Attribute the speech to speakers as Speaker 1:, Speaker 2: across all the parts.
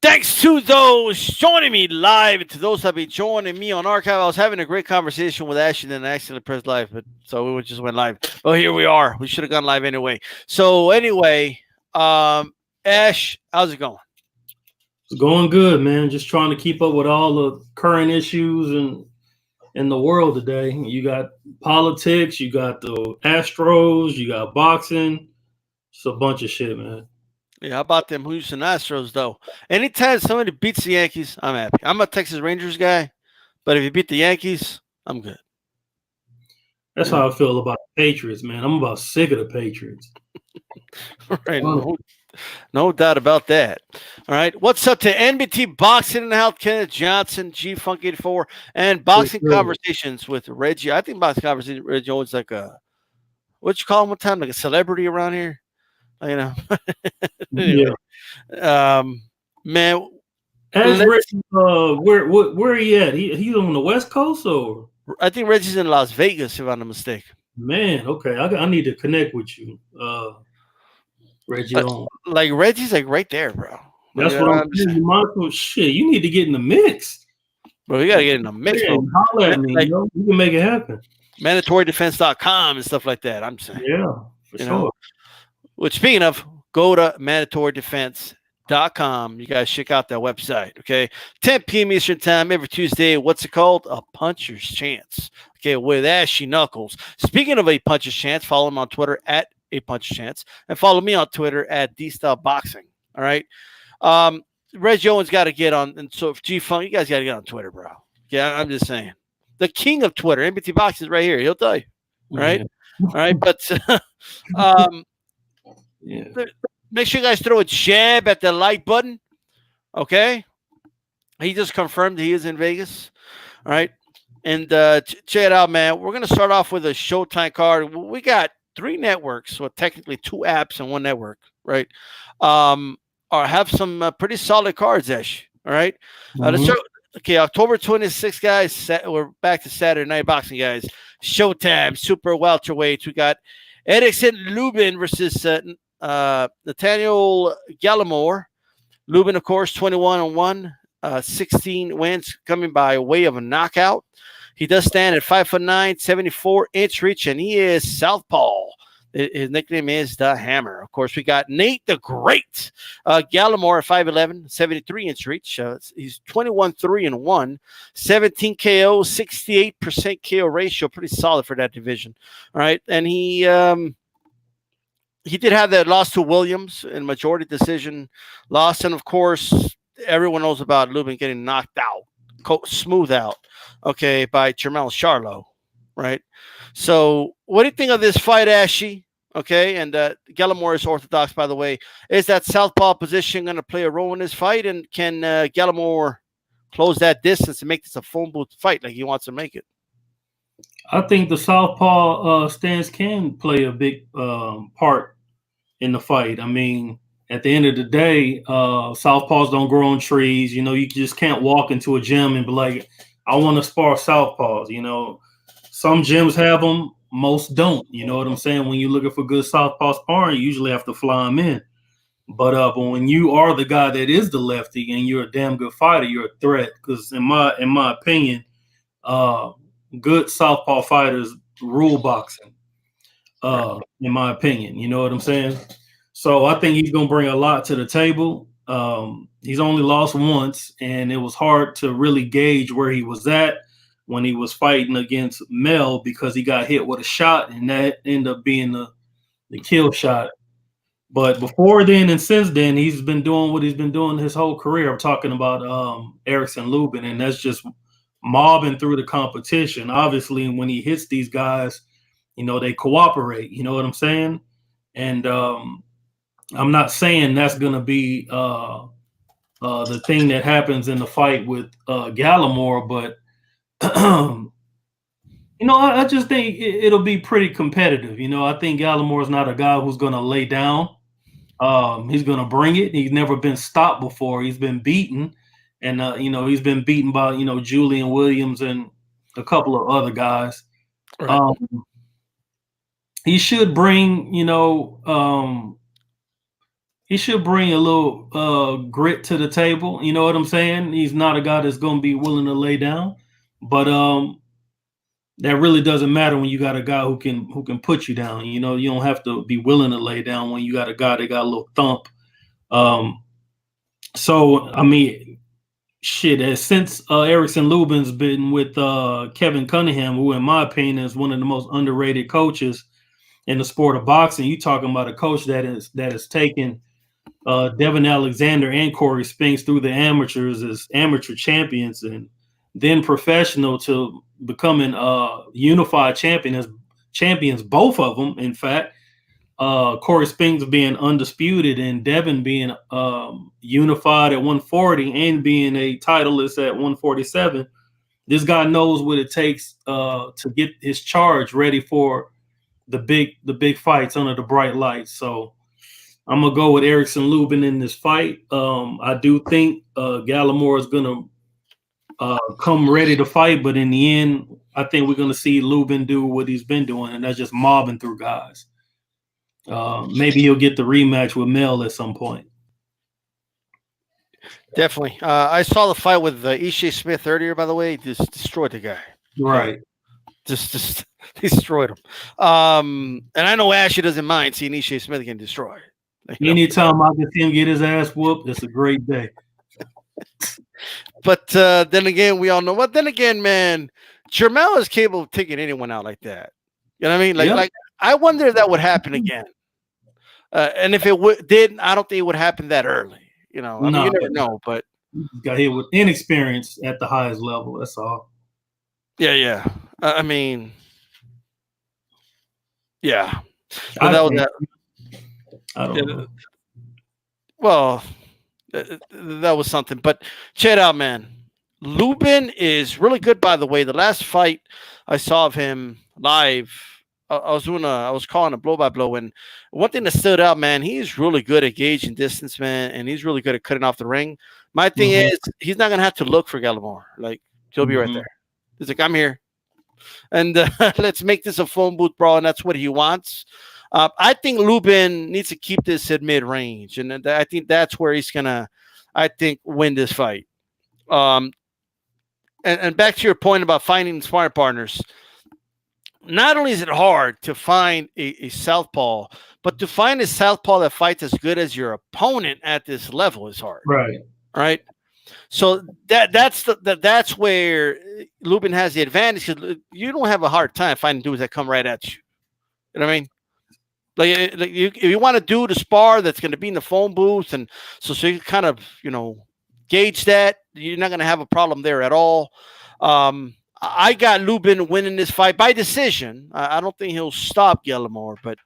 Speaker 1: Thanks to those joining me live and to those that be joining me on archive. I was having a great conversation with Ash and then I accidentally pressed live, but so we just went live. Well, here we are. We should have gone live anyway. So anyway, Ash, how's it going?
Speaker 2: It's going good, man. Just trying to keep up with all the current issues in the world today. You got politics, you got the Astros, you got boxing. It's a bunch of shit, man.
Speaker 1: Yeah, how about them Houston Astros, though? Anytime somebody beats the Yankees, I'm happy. I'm a Texas Rangers guy, but if you beat the Yankees, I'm good.
Speaker 2: That's how I feel about the Patriots, man. I'm about sick of the Patriots.
Speaker 1: Right, no doubt about that. All right, what's up to NBT Boxing and Health? Kenneth Johnson, G Funk 84, and Boxing Conversations with Reggie. I think Boxing Conversations with Reggie always like a, what you call him one time, like a celebrity around here. You know, anyway, man.
Speaker 2: As Reggie, where he at? He's on the West Coast, or
Speaker 1: I think Reggie's in Las Vegas, if I'm not mistaken.
Speaker 2: Man, okay, I need to connect with you, Reggie.
Speaker 1: Like Reggie's like right there, bro.
Speaker 2: That's what I'm saying. Shit, you need to get in the mix,
Speaker 1: bro. You gotta get in the mix, bro.
Speaker 2: Holler at me, you can make it happen.
Speaker 1: MandatoryDefense.com and stuff like that. I'm saying,
Speaker 2: yeah, for sure.
Speaker 1: Which, speaking of, go to MandatoryDefense.com. You guys check out that website, okay? 10 p.m. Eastern Time every Tuesday. What's it called? A Puncher's Chance, okay, with Ashy Knuckles. Speaking of A Puncher's Chance, follow him on Twitter at A Puncher's Chance, and follow me on Twitter at DStyleBoxing, all right? Reggie Owens got to get on, and so if G-Funk, you guys got to get on Twitter, bro. Yeah, I'm just saying. The king of Twitter, NBT Boxing is right here. He'll tell you, all right? Yeah. All right, but yeah. Make sure you guys throw a jab at the like button. Okay. He just confirmed he is in Vegas. All right. And check it out, man. We're going to start off with a Showtime card. We got 3 networks, so technically 2 apps and 1 network, right? Or have some pretty solid cards, Ash. All right. Okay, October 26th, guys. We're back to Saturday Night Boxing, guys. Showtime, super welterweight. We got Erickson Lubin versus Nathaniel Gallimore. Lubin, of course, 21-1, 16 wins coming by way of a knockout. He does stand at 5'9", 74-inch reach, and he is southpaw. His nickname is the Hammer. Of course, we got Nate the Great Gallimore at 5'11", 73-inch reach. He's 21-3-1, 17 KO, 68% KO ratio, pretty solid for that division. All right, and he did have that loss to Williams in majority decision loss. And, of course, everyone knows about Lubin getting knocked out, smooth out, okay, by Jermell Charlo, right? So what do you think of this fight, Ashy? Okay, and Gallimore is orthodox, by the way. Is that southpaw position going to play a role in this fight? And can Gallimore close that distance and make this a phone booth fight like he wants to make it?
Speaker 2: I think the southpaw stance can play a big part in the fight. I mean, at the end of the day, southpaws don't grow on trees. You know, you just can't walk into a gym and be like, I want to spar southpaws. You know, some gyms have them, most don't. You know what I'm saying? When you're looking for good southpaw sparring, you usually have to fly them in. But when you are the guy that is the lefty and you're a damn good fighter, you're a threat. Because in my opinion, good southpaw fighters rule boxing. In my opinion, you know what I'm saying? So I think he's going to bring a lot to the table. He's only lost once, and it was hard to really gauge where he was at when he was fighting against Mel because he got hit with a shot, and that ended up being the kill shot. But before then and since then, he's been doing what he's been doing his whole career. I'm talking about Erickson Lubin, and that's just mobbing through the competition. Obviously, when he hits these guys, you know, they cooperate. You know what I'm saying? And I'm not saying that's going to be the thing that happens in the fight with Gallimore, but you know, I just think it'll be pretty competitive. You know, I think Gallimore is not a guy who's going to lay down. He's going to bring it. He's never been stopped before. He's been beaten, and you know, he's been beaten by, you know, Julian Williams and a couple of other guys. Right. He should bring, you know, he should bring a little grit to the table. You know what I'm saying? He's not a guy that's going to be willing to lay down, but that really doesn't matter when you got a guy who can put you down. You know, you don't have to be willing to lay down when you got a guy that got a little thump. So I mean, shit. Since Erickson Lubin's been with Kevin Cunningham, who in my opinion is one of the most underrated coaches in the sport of boxing, you talking about a coach that is taken Devin Alexander and Corey Spinks through the amateurs as amateur champions and then professional to becoming unified champions, both of them. In fact, Corey Spinks being undisputed and Devin being unified at 140 and being a titleist at 147. This guy knows what it takes to get his charge ready for the big fights under the bright lights. So I'm gonna go with Erickson Lubin in this fight. I do think Gallimore is gonna come ready to fight, but in the end, I think we're gonna see Lubin do what he's been doing, and that's just mobbing through guys. Maybe he'll get the rematch with Mel at some point.
Speaker 1: Definitely. I saw the fight with Ishe Smith earlier, by the way. Just destroyed the guy.
Speaker 2: Right.
Speaker 1: Just destroyed him. And I know Ashley doesn't mind seeing Ishe Smith getting destroyed.
Speaker 2: Anytime I can see him get his ass whooped, it's a great day.
Speaker 1: But then again, we all know. But then again, man, Jermell is capable of taking anyone out like that. You know what I mean? Like I wonder if that would happen again. And if it did, I don't think it would happen that early. You know, I mean, you never know. But
Speaker 2: got hit with inexperience at the highest level. That's all.
Speaker 1: Yeah. I mean, yeah. But
Speaker 2: I don't know.
Speaker 1: Well, that was something. But check it out, man. Lubin is really good, by the way. The last fight I saw of him live, I was calling a blow by blow, and one thing that stood out, man, he's really good at gauging distance, man, and he's really good at cutting off the ring. My thing is, he's not gonna have to look for Gallimore. Like, he'll be right there. He's like, I'm here, and let's make this a phone booth brawl, and that's what he wants. I think Lubin needs to keep this at mid range, and I think that's where he's gonna, win this fight. And back to your point about finding sparring partners. Not only is it hard to find a southpaw, but to find a southpaw that fights as good as your opponent at this level is hard. Right. So that's where Lubin has the advantage, because you don't have a hard time finding dudes that come right at you. You know what I mean? Like if you want to do the spar that's going to be in the phone booth, and so you kind of gauge that, you're not going to have a problem there at all. I got Lubin winning this fight by decision. I don't think he'll stop Gallimore, but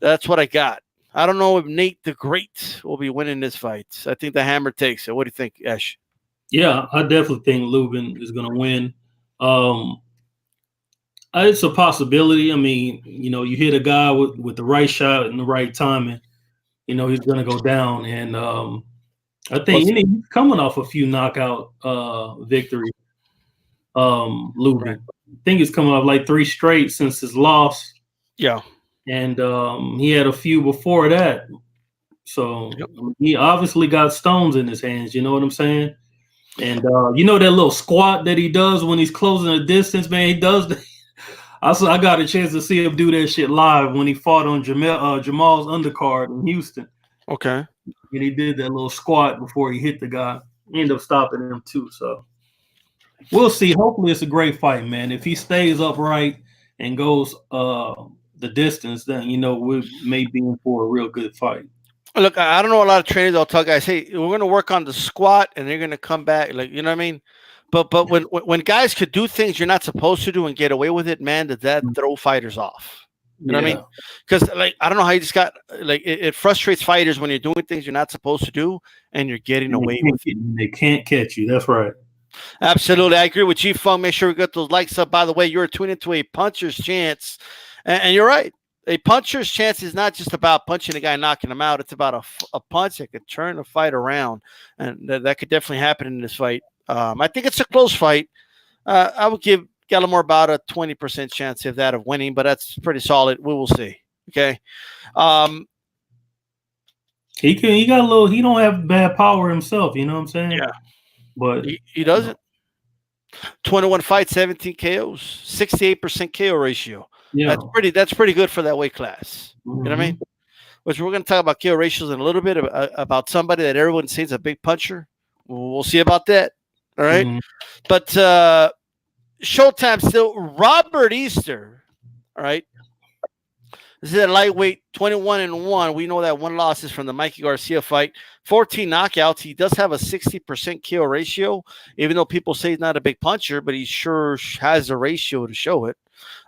Speaker 1: that's what I got. I don't know if Nate the Great will be winning this fight. I think the hammer takes it. What do you think, Ash?
Speaker 2: Yeah, I definitely think Lubin is going to win. It's a possibility. I mean, you hit a guy with the right shot and the right timing, he's going to go down. And I think he's coming off a few knockout victories. Lubin, right. I think he's coming off like 3 straight since his loss.
Speaker 1: Yeah.
Speaker 2: And he had a few before that. So he obviously got stones in his hands. You know what I'm saying? And that little squat that he does when he's closing the distance, man, he does that. I got a chance to see him do that shit live when he fought on Jamal's undercard in Houston.
Speaker 1: Okay.
Speaker 2: And he did that little squat before he hit the guy. He ended up stopping him too. So we'll see. Hopefully it's a great fight, man. If he stays upright and goes the distance, then we may be in for a real good fight.
Speaker 1: Look, I don't know a lot of trainers. I'll tell guys, hey, we're going to work on the squat, and they're going to come back. Like, you know what I mean? But when guys could do things you're not supposed to do and get away with it, man, that throw fighters off. You know what I mean? Because I don't know how you just got it frustrates fighters when you're doing things you're not supposed to do and you're getting away with it.
Speaker 2: They can't catch you. That's right.
Speaker 1: Absolutely, I agree with G Funk. Make sure we get those likes up. By the way, you're tuning into a puncher's chance, and you're right. A puncher's chance is not just about punching a guy, knocking him out. It's about a punch that could turn the fight around, and that could definitely happen in this fight. I think it's a close fight. I would give Gallimore about a 20% chance of winning, but that's pretty solid. We will see. Okay.
Speaker 2: He got a little. He don't have bad power himself. You know what I'm saying?
Speaker 1: Yeah,
Speaker 2: But
Speaker 1: he doesn't. 21 fights, 17 KOs, 68% KO ratio.
Speaker 2: yeah.
Speaker 1: That's pretty good for that weight class. You know what I mean?
Speaker 2: Mhm.
Speaker 1: Which we're going to talk about KO ratios in a little bit about somebody that everyone says a big puncher. We'll see about that. All right.
Speaker 2: Mhm.
Speaker 1: But Showtime still Robert Easter. All right. This is a lightweight 21-1. We know that one loss is from the Mikey Garcia fight. 14 knockouts. He does have a 60% KO ratio, even though people say he's not a big puncher, but he sure has a ratio to show it.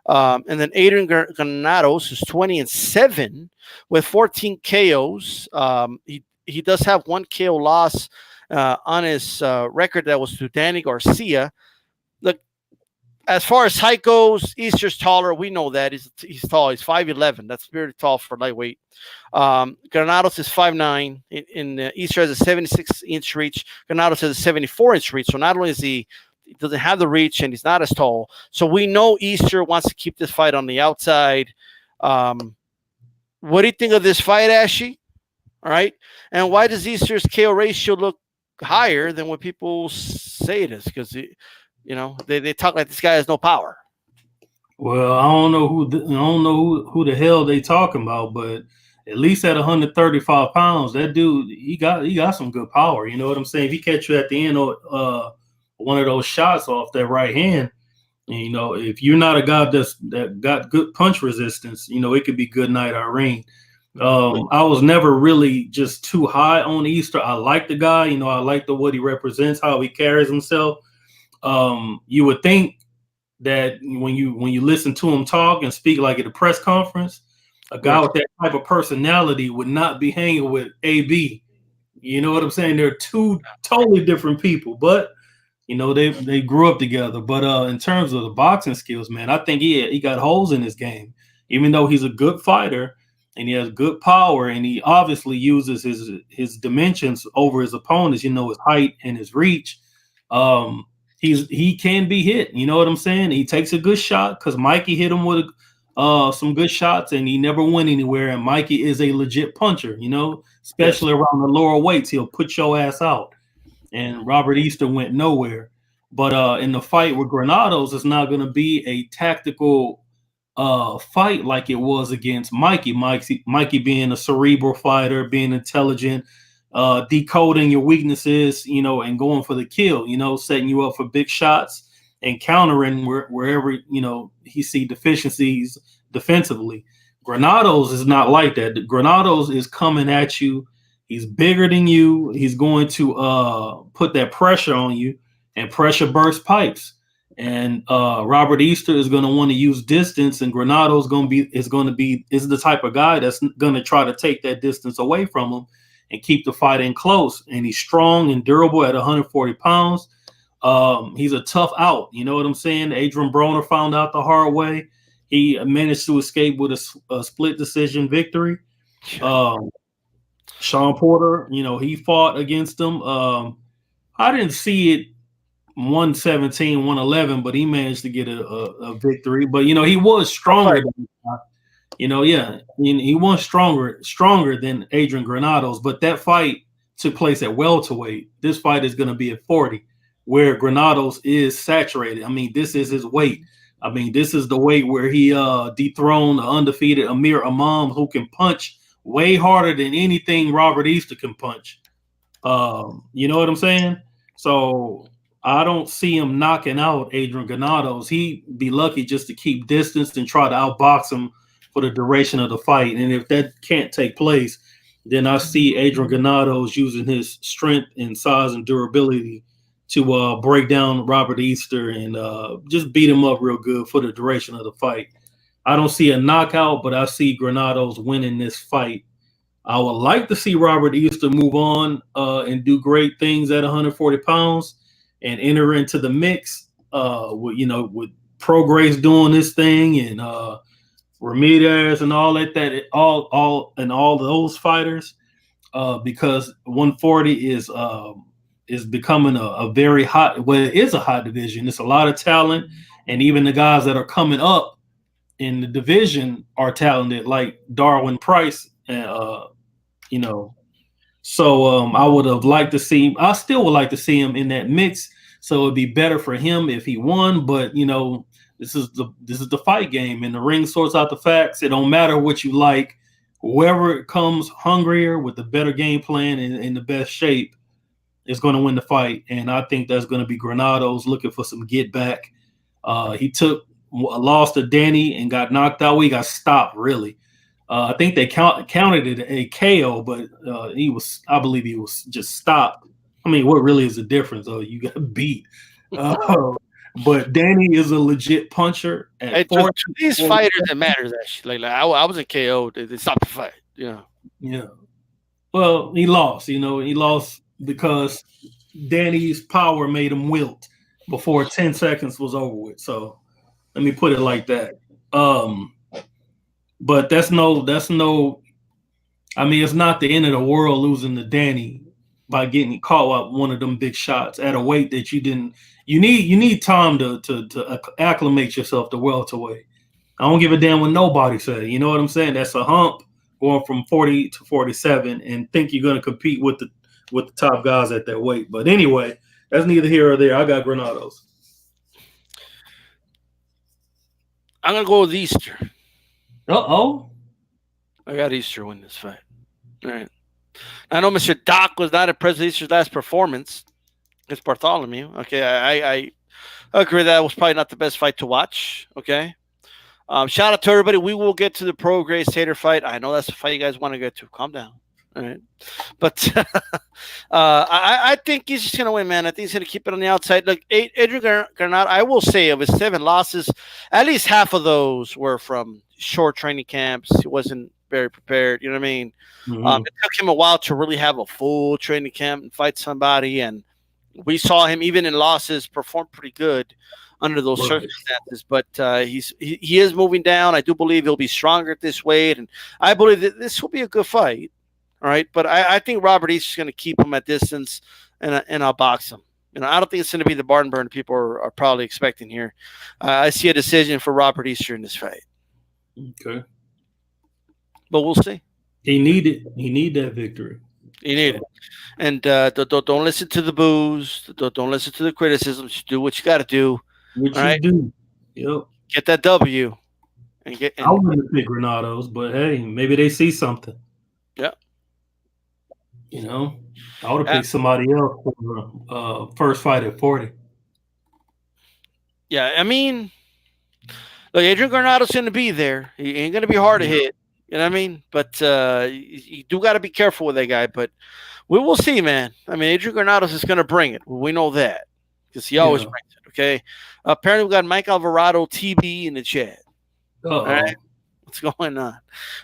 Speaker 1: And then Adrian Granados is 20-7 with 14 KOs. He does have one KO loss on his record that was to Danny Garcia. Look, as far as height goes, Easter's taller. We know that he's tall. He's 5'11". That's very tall for lightweight. Granados is 5'9". Easter has a 76-inch reach. Granados has a 74-inch reach. So not only is he doesn't have the reach and he's not as tall. So we know Easter wants to keep this fight on the outside. What do you think of this fight, Ashy? All right. And why does Easter's KO ratio look higher than what people say it is? Because they talk like this guy has no power.
Speaker 2: Well, I don't know who the hell they talking about, but at least at 135 pounds, that dude he got some good power. You know what I'm saying? If he catch you at the end of one of those shots off that right hand, and, if you're not a guy that got good punch resistance, it could be good night Irene. I was never really just too high on Easter. I like the guy, I like what he represents, how he carries himself. You would think that when you listen to him talk and speak like at a press conference, a guy with that type of personality would not be hanging with AB. You know what I'm saying? They're two totally different people, but they grew up together. But in terms of the boxing skills, man, I think he got holes in his game. Even though he's a good fighter and he has good power, and he obviously uses his dimensions over his opponents, his height and his reach. He can be hit. You know what I'm saying? He takes a good shot because Mikey hit him with some good shots, and he never went anywhere. And Mikey is a legit puncher, especially around the lower weights. He'll put your ass out. And Robert Easter went nowhere. But in the fight with Granados, it's not going to be a tactical fight like it was against Mikey. Mikey being a cerebral fighter, being intelligent, decoding your weaknesses, and going for the kill, setting you up for big shots and countering wherever, he see deficiencies defensively. Granados is not like that. Granados is coming at you. He's bigger than you. He's going to put that pressure on you, and pressure bursts pipes. And Robert Easter is going to want to use distance, and Granados is the type of guy that's going to try to take that distance away from him and keep the fight in close. And he's strong and durable at 140 pounds. He's a tough out. You know what I'm saying? Adrian Broner found out the hard way. He managed to escape with a split decision victory. Sean Porter, he fought against him. I didn't see it 117, 111, but he managed to get a victory. But, he was stronger than he was stronger than Adrian Granados, but that fight took place at welterweight. This fight is going to be at 40, where Granados is saturated. I mean, this is his weight. I mean, this is the weight where he dethroned the undefeated Amir Imam, who can punch way harder than anything Robert Easter can punch. You know what I'm saying? So I don't see him knocking out Adrian Granados. He'd be lucky just to keep distance and try to outbox him for the duration of the fight. And if that can't take place, then I see Adrian Granados using his strength and size and durability to break down Robert Easter and just beat him up real good for the duration of the fight. I don't see a knockout, but I see Granados winning this fight. I would like to see Robert Easter move on and do great things at 140 pounds and enter into the mix with Prograis doing this thing and Ramirez and all those fighters, because 140 is becoming a very hot. Well, it is a hot division. It's a lot of talent, and even the guys that are coming up in the division are talented, like Darwin Price, and So I would have liked to see him. I still would like to see him in that mix. So it'd be better for him if he won. But this is the fight game, and the ring sorts out the facts. It don't matter what you like. Whoever comes hungrier with the better game plan and in the best shape is going to win the fight. And I think that's going to be Granados looking for some get back. He took a loss to Danny and got knocked out. He got stopped, really. I think they counted it a KO, but I believe he was just stopped. I mean, what really is the difference? Oh, you got beat. But Danny is a legit puncher.
Speaker 1: To these fighters, it matters actually. Like I was in KO. They stopped the fight. Yeah.
Speaker 2: Well, he lost. He lost because Danny's power made him wilt before 10 seconds was over with. So let me put it like that. But that's no. I mean, it's not the end of the world losing to Danny by getting caught up one of them big shots at a weight that you didn't. You need time to acclimate yourself to welterweight. I don't give a damn what nobody say. You know what I'm saying? That's a hump going from 40 to 47, and think you're going to compete with the top guys at that weight. But anyway, that's neither here or there. I got Granados.
Speaker 1: I'm gonna go with Easter.
Speaker 2: I
Speaker 1: got Easter win this fight. All right. I know Mr. Doc was not impressed with Easter's last performance against Bartholomew. Okay, I agree that was probably not the best fight to watch. Okay. Shout out to everybody. We will get to the Prograis Tater fight. I know that's the fight you guys want to get to. Calm down. All right. But I think he's just going to win, man. I think he's going to keep it on the outside. Look, Adrian Granado, I will say, of his 7 losses, at least half of those were from short training camps. He wasn't very prepared. You know what I mean? Mm-hmm. It took him a while to really have a full training camp and fight somebody. And we saw him, even in losses, perform pretty good under those circumstances. But he is moving down. I do believe he'll be stronger at this weight. And I believe that this will be a good fight. All right, but I think Robert East is going to keep him at distance, and I'll box him. I don't think it's going to be the barn burn people are probably expecting here. I see a decision for Robert Easter in this fight.
Speaker 2: Okay,
Speaker 1: but we'll see.
Speaker 2: He need that victory.
Speaker 1: He need it, and don't listen to the boos. Don't listen to the criticisms. Just do what you got to do.
Speaker 2: What you do. Yep.
Speaker 1: Get that W.
Speaker 2: I wouldn't pick Granados, but hey, maybe they see something.
Speaker 1: Yeah.
Speaker 2: I would have picked somebody else for first fight at 40.
Speaker 1: Yeah, I mean, look, Adrian Granado's going to be there. He ain't going to be hard to hit. You know what I mean? But you do got to be careful with that guy. But we will see, man. I mean, Adrian Granados is going to bring it. We know that because he always brings it, okay? Apparently, we got Mike Alvarado, TB, in the chat. All right? What's going on?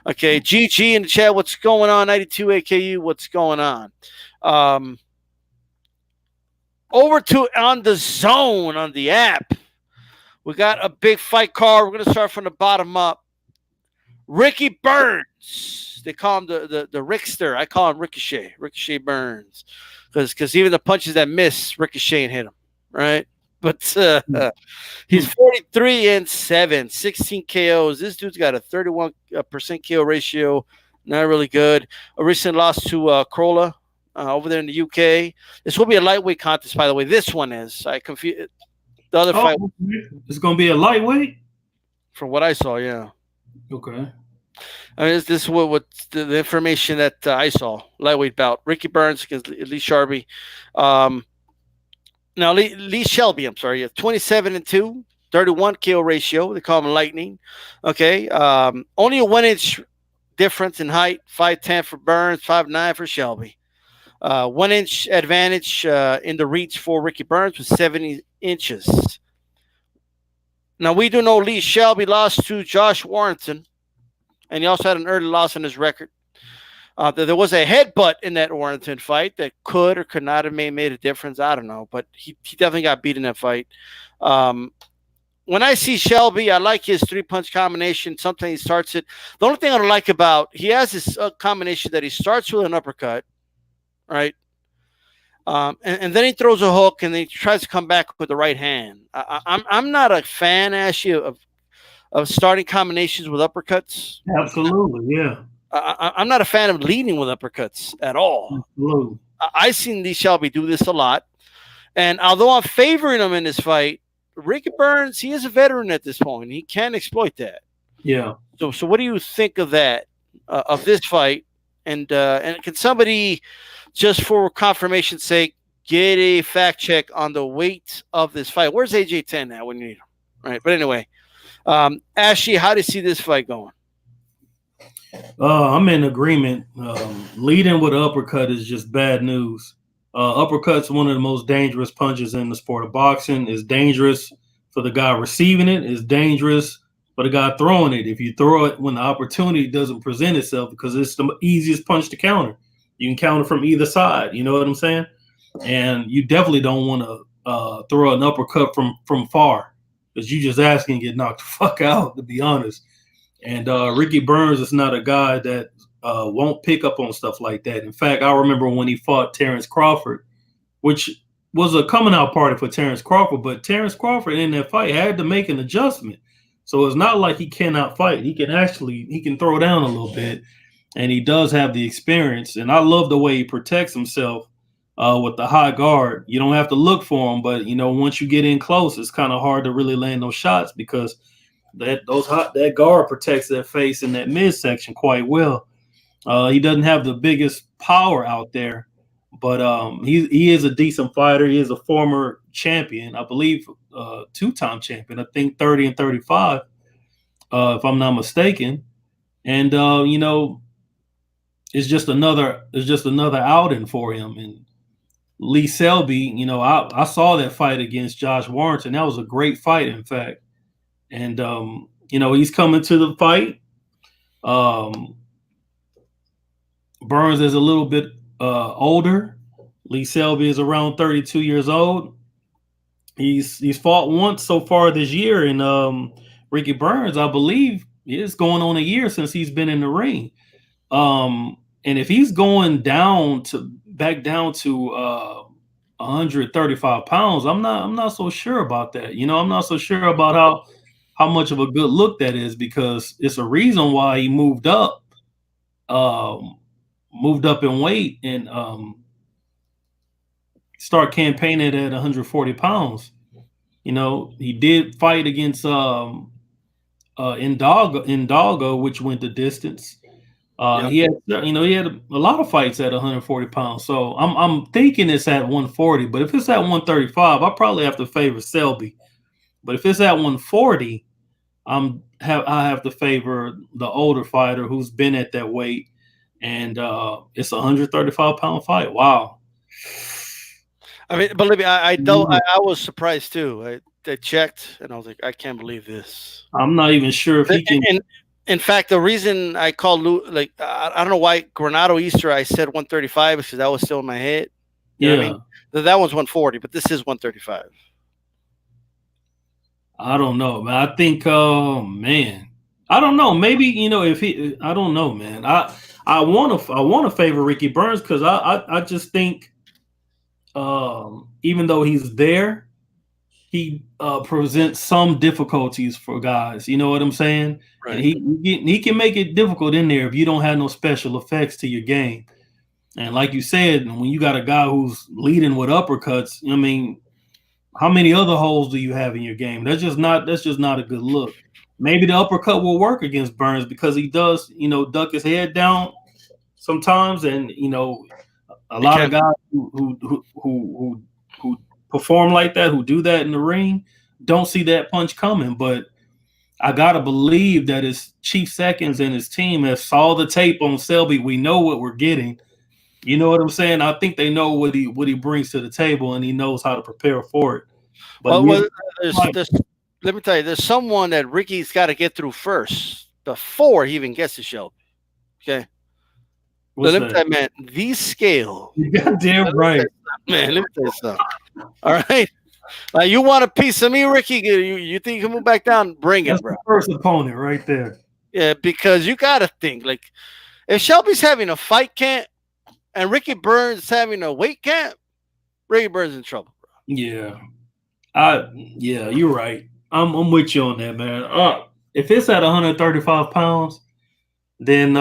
Speaker 1: Okay, GG in the chat. What's going on? 92 AKU. What's going on? Over to on the zone on the app. We got a big fight card. We're going to start from the bottom up. Ricky Burns. They call him the Rickster. I call him Ricochet. Ricochet Burns. Because even the punches that miss, Ricochet hit him. Right? But he's 43-7, 16 KOs. This dude's got a 31% KO ratio. Not really good. A recent loss to Krola over there in the UK. This will be a lightweight contest, by the way. This one is. I confused the other fight.
Speaker 2: It's going to be a lightweight?
Speaker 1: From what I saw, yeah.
Speaker 2: Okay.
Speaker 1: I mean, this is what the information that I saw. Lightweight bout. Ricky Burns against Lee Shelby. Now, Lee Shelby, I'm sorry, 27-2, 31 KO ratio. They call him Lightning. Okay. Only a 1-inch difference in height. 5'10" for Burns, 5'9" for Shelby. 1-inch advantage in the reach for Ricky Burns was 70 inches. Now, we do know Lee Shelby lost to Josh Warrington, and he also had an early loss on his record. There was a headbutt in that Warrington fight that could or could not have made a difference. I don't know, but he definitely got beat in that fight. When I see Shelby, I like his 3-punch combination. Sometimes he starts it. The only thing I don't like about he has this combination that he starts with an uppercut, right? And then he throws a hook and then he tries to come back with the right hand. I'm not a fan, actually, of starting combinations with uppercuts.
Speaker 2: Absolutely, yeah.
Speaker 1: I'm not a fan of leading with uppercuts at all.
Speaker 2: Absolutely.
Speaker 1: I've seen Lee Shelby do this a lot. And although I'm favoring him in this fight, Ricky Burns, he is a veteran at this point. He can exploit that.
Speaker 2: Yeah.
Speaker 1: So what do you think of that, of this fight? And can somebody, just for confirmation's sake, get a fact check on the weight of this fight? Where's AJ 10 now when you need him? Right. But anyway, Ashley, how do you see this fight going?
Speaker 2: I'm in agreement. Leading with an uppercut is just bad news. Uppercut's one of the most dangerous punches in the sport of boxing. It's dangerous for the guy receiving it. It's dangerous for the guy throwing it. If you throw it when the opportunity doesn't present itself, because it's the easiest punch to counter. You can counter from either side. You know what I'm saying? And you definitely don't want to throw an uppercut from far, because you just asking to get knocked the fuck out, to be honest. And Ricky Burns is not a guy that won't pick up on stuff like that. In fact, I remember when he fought Terrence Crawford, which was a coming out party for Terrence Crawford, but Terrence Crawford in that fight had to make an adjustment. So it's not like he cannot fight. He can throw down a little bit, and he does have the experience. And I love the way he protects himself with the high guard. You don't have to look for him, but once you get in close, it's kind of hard to really land those shots, because that guard protects that face and that midsection quite well. He doesn't have the biggest power out there, but he is a decent fighter. He is a former champion, I believe, two-time champion. I think 30 and 35, if I'm not mistaken. And it's just another outing for him. And Lee Selby, I saw that fight against Josh Warrington. That was a great fight, in fact. And he's coming to the fight. Burns is a little bit older. Lee Selby is around 32 years old. He's fought once so far this year, and Ricky Burns, I believe, is going on a year since he's been in the ring. And if he's going back down to 135 pounds, I'm not so sure about that. I'm not so sure about how much of a good look that is, because it's a reason why he moved up in weight and start campaigning at 140 pounds. He did fight against Indalgo, which went the distance. He had a lot of fights at 140 pounds. So I'm thinking it's at 140, but if it's at 135, I probably have to favor Selby. But if it's at 140, I have to favor the older fighter who's been at that weight, and it's a 135-pound fight. Wow.
Speaker 1: I mean, believe me, I was surprised too. I checked, and I was like, I can't believe this.
Speaker 2: I'm not even sure if he can.
Speaker 1: In fact, the reason I called I don't know why Granado Easter I said 135 because that was still in my head. You know what I mean? That one's 140, but this is 135.
Speaker 2: I don't know, man. I think, man, I don't know. Maybe I don't know, man. I want to favor Ricky Burns, because I just think, even though he's there, he presents some difficulties for guys. You know what I'm saying? Right. And he can make it difficult in there if you don't have no special effects to your game. And like you said, when you got a guy who's leading with uppercuts, I mean, how many other holes do you have in your game? That's just not a good look. Maybe the uppercut will work against Burns, because he does, duck his head down sometimes, and a lot of guys who perform like that, who do that in the ring, don't see that punch coming. But I gotta believe that his chief seconds and his team have saw the tape on Selby. We know what we're getting. You know what I'm saying? I think they know what he brings to the table, and he knows how to prepare for it. But
Speaker 1: let me tell you, there's someone that Ricky's got to get through first before he even gets to Shelby. Okay. Let me tell you, man, these scales.
Speaker 2: You got damn right.
Speaker 1: Man, let me tell you something. All right. You want a piece of me, Ricky? You think you can move back down? Bring it, bro.
Speaker 2: The first opponent right there.
Speaker 1: Yeah, because you got to think, like, if Shelby's having a fight camp and Ricky Burns is having a weight camp, Ricky Burns in trouble, bro.
Speaker 2: Yeah. Yeah, you're right. I'm with you on that, man. If it's at 135 pounds, then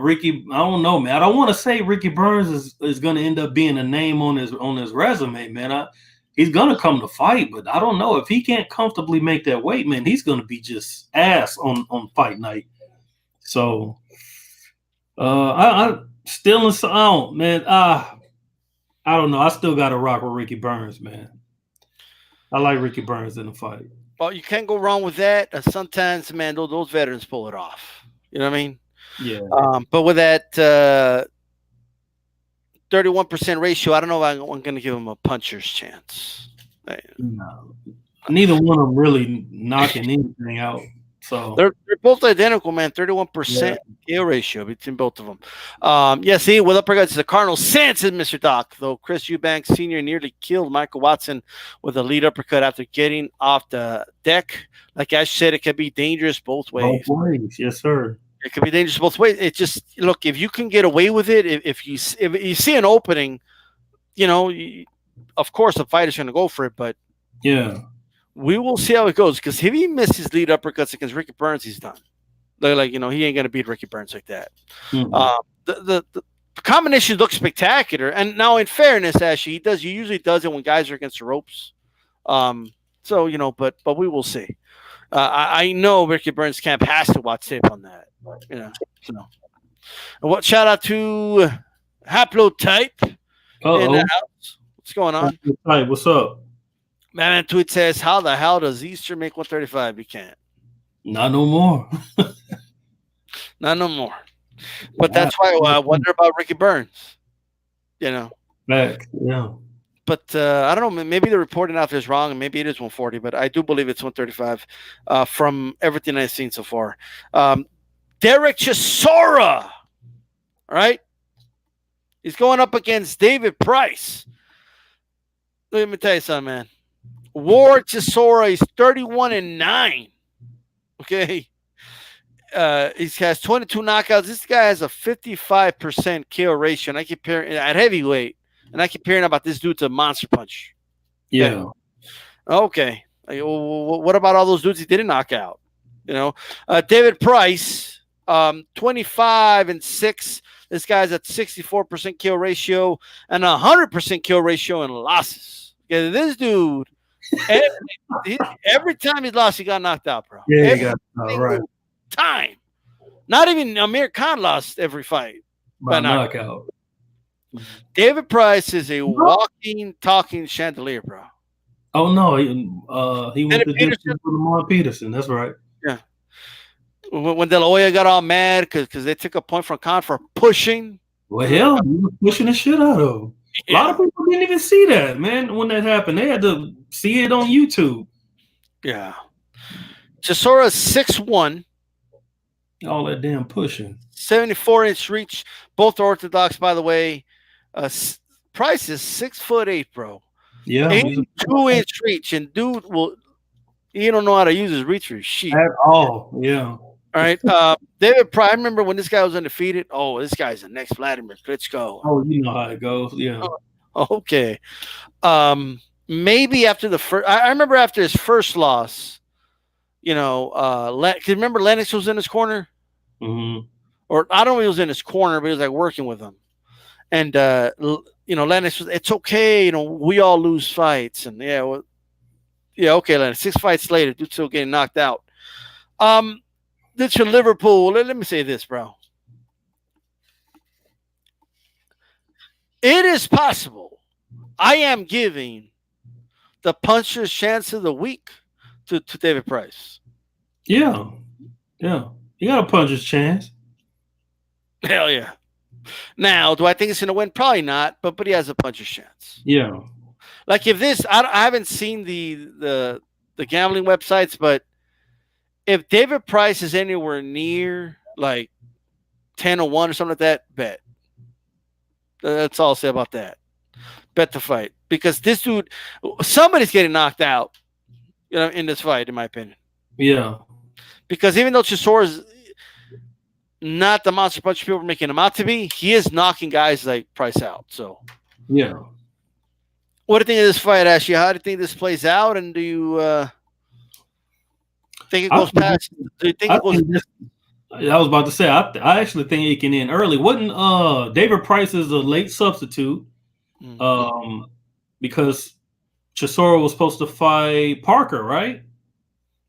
Speaker 2: Ricky, I don't know, man. I don't want to say Ricky Burns is going to end up being a name on his resume, man. He's going to come to fight, but I don't know if he can't comfortably make that weight, man. He's going to be just ass on fight night. So, I still in sound, man. I don't know. I still got to rock with Ricky Burns, man. I like Ricky Burns in the fight.
Speaker 1: Well, you can't go wrong with that. Sometimes, man, those veterans pull it off. You know what I mean?
Speaker 2: Yeah.
Speaker 1: But with that 31% ratio, I don't know if I'm going to give him a puncher's chance.
Speaker 2: No. Neither one of them really knocking anything out. So
Speaker 1: they're both identical, man. 31% KO ratio between both of them. See, with uppercuts, the Cardinal senses Mr. Doc, though Chris Eubanks Sr. nearly killed Michael Watson with a lead uppercut after getting off the deck. Like I said, it could be dangerous both ways.
Speaker 2: Both ways, yes, sir.
Speaker 1: It could be dangerous both ways. It just look, if you can get away with it, if you see an opening, of course the fighter's going to go for it. But
Speaker 2: yeah.
Speaker 1: We will see how it goes, because if he misses lead uppercuts against Ricky Burns, he's done. He ain't going to beat Ricky Burns like that. Mm-hmm. The combination looks spectacular. And now, in fairness, Ashley, he usually does it when guys are against the ropes. But we will see. I know Ricky Burns' camp has to watch tape on that. What shout out to Haplotype in the house. What's going on?
Speaker 2: Hi, what's up?
Speaker 1: Man, tweet says, how the hell does Easter make 135? You can't.
Speaker 2: Not no more.
Speaker 1: Not no more. But that's why I wonder about Ricky Burns.
Speaker 2: Back, yeah.
Speaker 1: But I don't know. Maybe the reporting out there is wrong, and maybe it is 140. But I do believe it's 135 from everything I've seen so far. Derek Chisora, all right? He's going up against David Price. Let me tell you something, man. Ward Chisora is 31-9. Okay. He has 22 knockouts. This guy has a 55% KO ratio. And I keep hearing at heavyweight. And I keep hearing about this dude to Monster Punch.
Speaker 2: Yeah.
Speaker 1: Okay. What about all those dudes he didn't knock out? David Price, 25-6. This guy's at 64% KO ratio and 100% KO ratio in losses. Okay, this dude. Every time he lost, he got knocked out, bro.
Speaker 2: Yeah, he got right.
Speaker 1: Time. Not even Amir Khan lost every fight
Speaker 2: by knockout.
Speaker 1: David Price is a walking, talking chandelier, bro.
Speaker 2: Oh no, he went to Lamar Peterson. That's right.
Speaker 1: Yeah. When De La Hoya got all mad because they took a point from Khan for pushing.
Speaker 2: Well, hell, he was pushing the shit out of him. Yeah. A lot of people didn't even see that, man, when that happened. They had to see it on YouTube.
Speaker 1: Yeah. Chisora 6'1".
Speaker 2: All that damn pushing.
Speaker 1: 74-inch reach. Both orthodox, by the way. Price is 6'8", bro.
Speaker 2: Yeah.
Speaker 1: 82-inch reach. And dude he don't know how to use his reach for shit.
Speaker 2: At all. Yeah.
Speaker 1: All right. David Price, I remember when this guy was undefeated. Oh, this guy's the next Vladimir Klitschko.
Speaker 2: Oh, you know how it goes. Yeah.
Speaker 1: Okay. Maybe after the first, I remember after his first loss, remember Lennox was in his corner?
Speaker 2: Mm-hmm.
Speaker 1: Or I don't know if he was in his corner, but he was like working with him. And, Lennox was, it's okay. We all lose fights. And okay, Lennox. 6 fights later, dude's still getting knocked out. This is Liverpool. Let me say this, bro. It is possible. I am giving the puncher's chance of the week to David Price.
Speaker 2: Yeah. Yeah. He got a puncher's chance.
Speaker 1: Hell yeah. Now, do I think it's going to win? Probably not, but he has a puncher's chance.
Speaker 2: Yeah.
Speaker 1: Like if this, I haven't seen the gambling websites, but if David Price is anywhere near like 10-1 or something like that, bet. That's all I'll say about that. Bet the fight. Because this dude, somebody's getting knocked out, in this fight, in my opinion.
Speaker 2: Yeah.
Speaker 1: Because even though Chisora's not the monster punch people are making him out to be, he is knocking guys like Price out. So,
Speaker 2: yeah.
Speaker 1: What do you think of this fight, Ashley? How do you think this plays out? And do you think it goes past? Do you think it goes?
Speaker 2: I was about to say, I actually think it can end early. Wasn't David Price is a late substitute,
Speaker 1: Mm.
Speaker 2: because Chisora was supposed to fight Parker, right?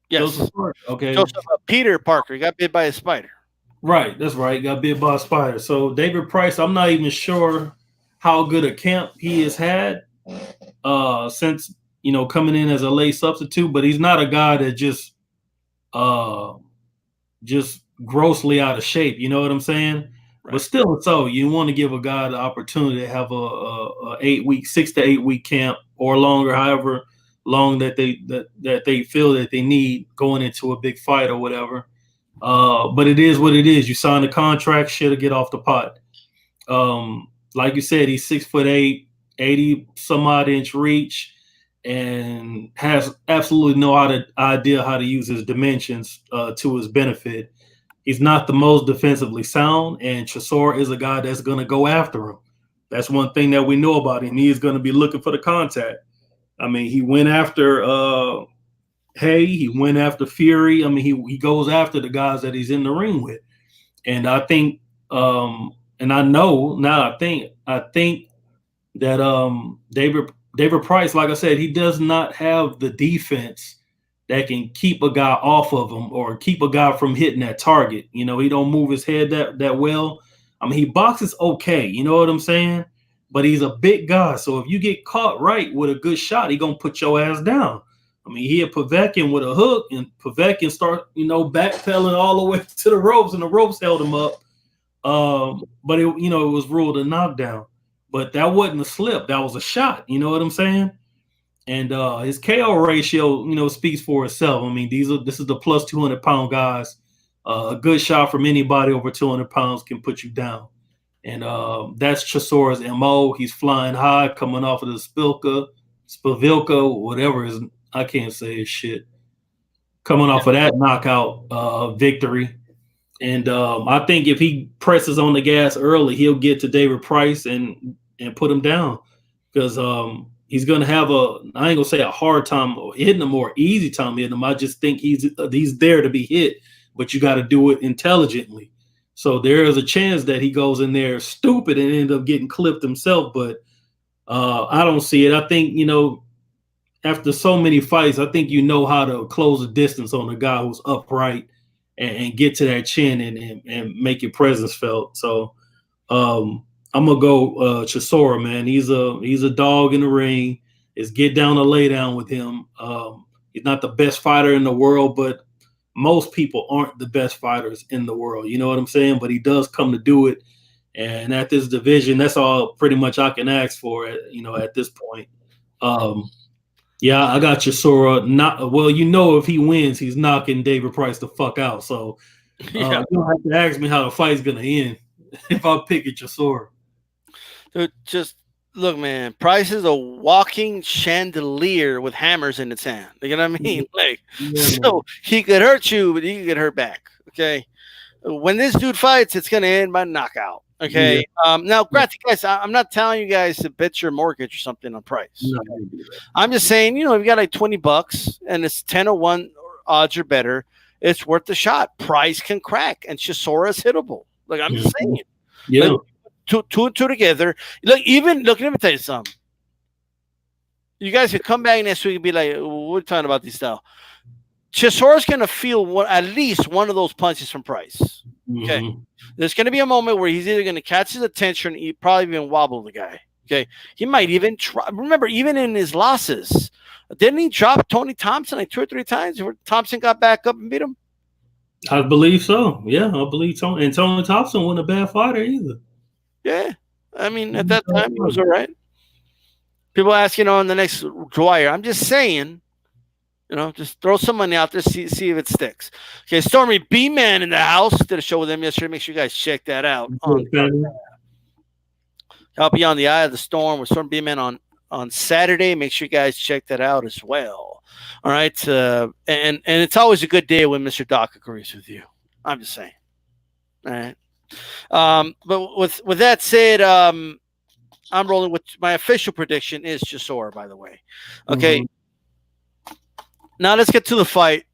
Speaker 1: Yes.
Speaker 2: Joseph Parker. Okay.
Speaker 1: Joseph Peter Parker got bit by a spider.
Speaker 2: Right, that's right. Got bit by a spider. So David Price, I'm not even sure how good a camp he has had since coming in as a late substitute, but he's not a guy that uh just grossly out of shape. You know what I'm saying?
Speaker 1: Right.
Speaker 2: But still, so you want to give a guy the opportunity to have a 8 week, 6 to 8 week camp or longer, however long that they feel that they need going into a big fight or whatever. But it is what it is. You sign a contract, shit'll get off the pot. Like you said, he's 6'8", 80 some odd inch reach, and has absolutely no idea how to use his dimensions to his benefit. He's not the most defensively sound, and Chisora is a guy that's going to go after him. That's one thing that we know about him. He is going to be looking for the contact. I mean, he went after he went after Fury. I mean, he goes after the guys that he's in the ring with. And I think and I know now I think that David Price, like I said, he does not have the defense that can keep a guy off of him or keep a guy from hitting that target. He don't move his head that well. I mean, he boxes okay, you know what I'm saying? But he's a big guy. So if you get caught right with a good shot, he gonna put your ass down. I mean, he had Povetkin with a hook, and Povetkin start, backpedaling all the way to the ropes, and the ropes held him up. But it was ruled a knockdown. But that wasn't a slip. That was a shot. You know what I'm saying? And his KO ratio, speaks for itself. I mean, this is the plus 200-pound guys. A good shot from anybody over 200 pounds can put you down. And that's Chisora's MO. He's flying high, coming off of the Spavilka, whatever I can't say his shit. Coming off of that knockout victory. And I think if he presses on the gas early, he'll get to David Price and put him down. Because he's going to have I ain't going to say a hard time hitting him or easy time hitting him. I just think he's there to be hit, but you got to do it intelligently. So there is a chance that he goes in there stupid and end up getting clipped himself. But I don't see it. I think, after so many fights, I think how to close the distance on a guy who's upright and get to that chin and make your presence felt. So I'm gonna go Chisora, man. He's a dog in the ring. It's get down or lay down with him. He's not the best fighter in the world, but most people aren't the best fighters in the world. You know what I'm saying? But he does come to do it. And at this division, that's all pretty much I can ask for at this point. Yeah, I got Chisora. If he wins, he's knocking David Price the fuck out. So you don't have to ask me how the fight's gonna end if I pick a Chisora.
Speaker 1: Dude, just look, man. Price is a walking chandelier with hammers in its hand. You know what I mean? So he could hurt you, but he could get hurt back. Okay. When this dude fights, it's gonna end by knockout. Okay. Yeah. Now, granted, guys, I'm not telling you guys to bet your mortgage or something on Price. No, I'm just saying, if you got like $20 and it's 10-1 odds or better, it's worth the shot. Price can crack, and Chisora's hittable. Like I'm just saying.
Speaker 2: Yeah.
Speaker 1: Like, two and two together. Let me tell you something. You guys could come back next week and be like, "We're talking about this style." Chisora's going to feel at least one of those punches from Price. Okay. Mm-hmm. There's going to be a moment where he's either going to catch his attention, he probably even wobble the guy. Okay. He might even try. Remember, even in his losses, didn't he drop Tony Thompson like 2 or 3 times where Thompson got back up and beat him?
Speaker 2: I believe so. Yeah, I believe Tony. And Tony Thompson wasn't a bad fighter either.
Speaker 1: Yeah. I mean, at that time, he was all right. People ask, on the next Dwyer. I'm just saying, just throw some money out there, see if it sticks. Okay, Stormy B-Man in the house. Did a show with him yesterday. Make sure you guys check that out. I'll be on the Eye of the Storm with Stormy B-Man on Saturday. Make sure you guys check that out as well. All right, and it's always a good day when Mr. Doc agrees with you. I'm just saying. All right. But with that said, I'm rolling with my official prediction is Chisora, by the way. Okay. Mm-hmm. Now let's get to the fight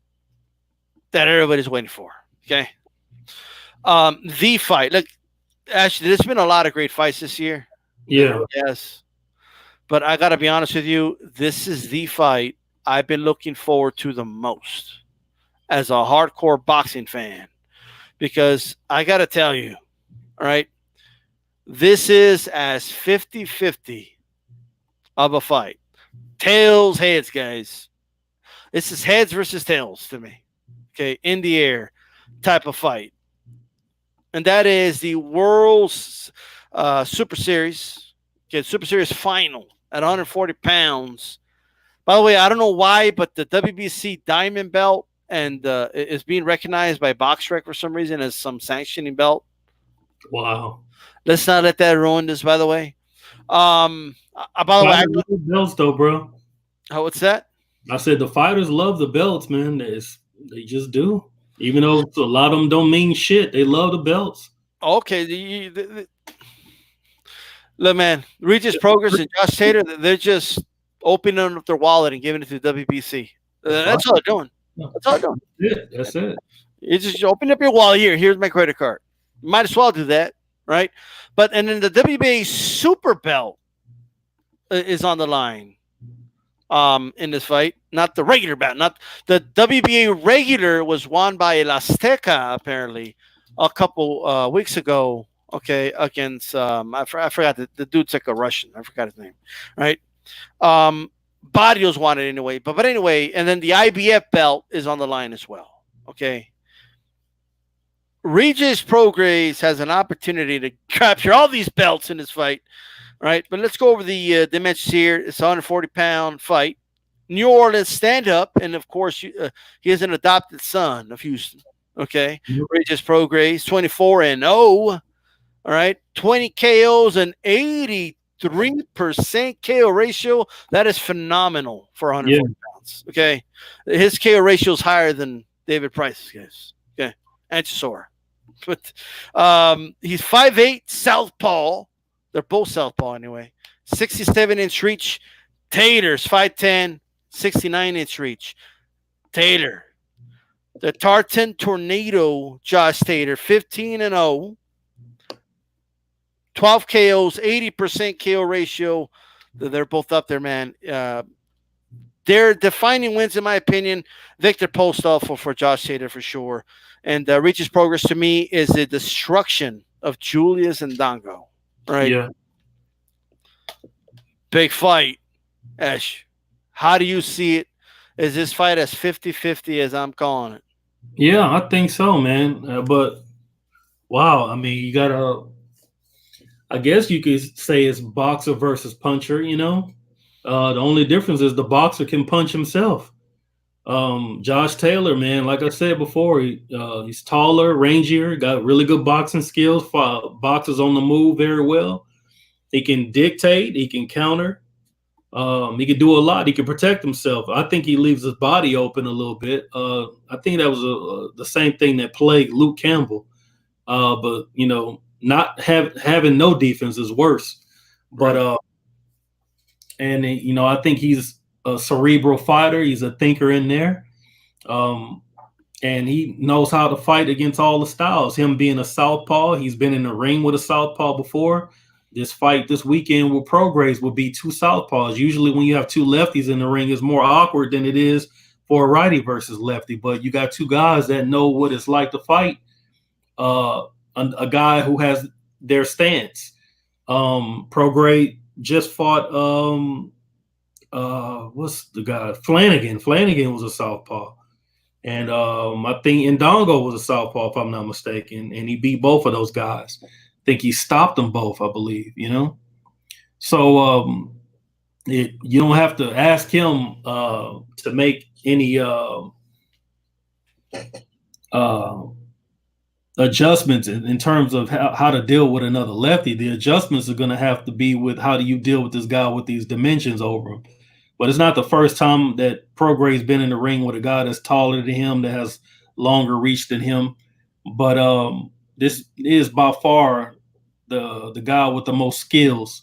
Speaker 1: that everybody's waiting for. Okay. The fight. Look, actually, there's been a lot of great fights this year.
Speaker 2: Yeah.
Speaker 1: Yes. But I got to be honest with you. This is the fight I've been looking forward to the most as a hardcore boxing fan. Because I got to tell you, all right, this is as 50-50 of a fight. Tails, heads, guys. This is heads versus tails to me. Okay, in the air type of fight. And that is the World's Super Series. Okay, Super Series final at 140 pounds. By the way, I don't know why, but the WBC Diamond belt and is being recognized by BoxRec for some reason as some sanctioning belt.
Speaker 2: Wow.
Speaker 1: Let's not let that ruin this. By the way, by the way,
Speaker 2: I love the belts though, bro.
Speaker 1: What's that?
Speaker 2: I said the fighters love the belts, man. They just do. Even though a lot of them don't mean shit, they love the belts.
Speaker 1: Okay, look, man, Regis Progress and Josh Taylor, they're just opening up their wallet and giving it to the WBC. That's all they're doing. That's all they're doing.
Speaker 2: That's it.
Speaker 1: You just open up your wallet. Here's my credit card. You might as well do that, right? And then the WBA Super Belt is on the line in this fight. Not the regular belt. Not the WBA regular was won by El Azteca apparently a couple weeks ago. Okay, against I forgot the dude's like a Russian. I forgot his name. Right. Barrios won it anyway. But anyway, and then the IBF belt is on the line as well. Okay. Regis Prograis has an opportunity to capture all these belts in this fight, right? But let's go over the dimensions here. It's a 140-pound fight. New Orleans stand up, and of course, he is an adopted son of Houston. Okay, Regis Prograis, 24-0. All right, 20 KOs and 83% KO ratio. That is phenomenal for 140 pounds. Okay, his KO ratio is higher than David Price's, guys. Okay, and Chisora. But he's 5'8", southpaw. They're both southpaw anyway. 67-inch reach. Taylor's 5'10", 69-inch reach. Taylor. The Tartan Tornado, Josh Taylor, 15-0. 12 KOs, 80% KO ratio. They're both up there, man. Their defining wins, in my opinion, Victor Postol for Josh Taylor for sure. And Regis Progress to me is the destruction of Julius Ndongo. Right?
Speaker 2: Yeah.
Speaker 1: Big fight. Ash, how do you see it? Is this fight as 50-50 as I'm calling it?
Speaker 2: Yeah, I think so, man. But, wow, I mean, you got to – I guess you could say it's boxer versus puncher, you know? The only difference is the boxer can punch himself. Josh Taylor, man, like I said before, he's taller, rangier, got really good boxing skills, boxes on the move very well. He can dictate, he can counter, he can do a lot. He can protect himself. I think he leaves his body open a little bit. I think that was the same thing that plagued Luke Campbell. But, you know, not having no defense is worse. But, and, you know, I think he's a cerebral fighter. He's a thinker in there. And he knows how to fight against all the styles. Him being a southpaw, he's been in the ring with a southpaw before. This fight this weekend with Prograis will be two southpaws. Usually when you have two lefties in the ring, it's more awkward than it is for a righty versus lefty. But you got two guys that know what it's like to fight a guy who has their stance. Prograis just fought what's the guy? Flanagan. Flanagan was a southpaw. And I think Ndongo was a southpaw, if I'm not mistaken. And he beat both of those guys. I think he stopped them both, I believe, you know? So you don't have to ask him to make any adjustments in terms of how to deal with another lefty. The adjustments are going to have to be with how do you deal with this guy with these dimensions over him. But it's not the first time that Prograis has been in the ring with a guy that's taller than him, that has longer reach than him. But this is by far the guy with the most skills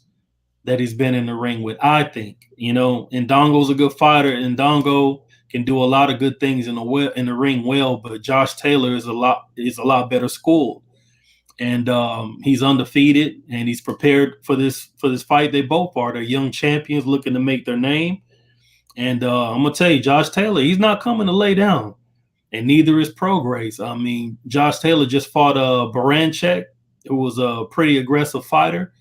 Speaker 2: that he's been in the ring with, I think. You know, Ndongo's a good fighter. Ndongo can do a lot of good things in the ring well, but Josh Taylor is a lot better schooled. and he's undefeated, and he's prepared for this fight. They both are. They're young champions looking to make their name. And I'm gonna tell you, Josh Taylor, he's not coming to lay down, and neither is Prograis. I mean, Josh Taylor just fought Baranchek, who was a pretty aggressive fighter,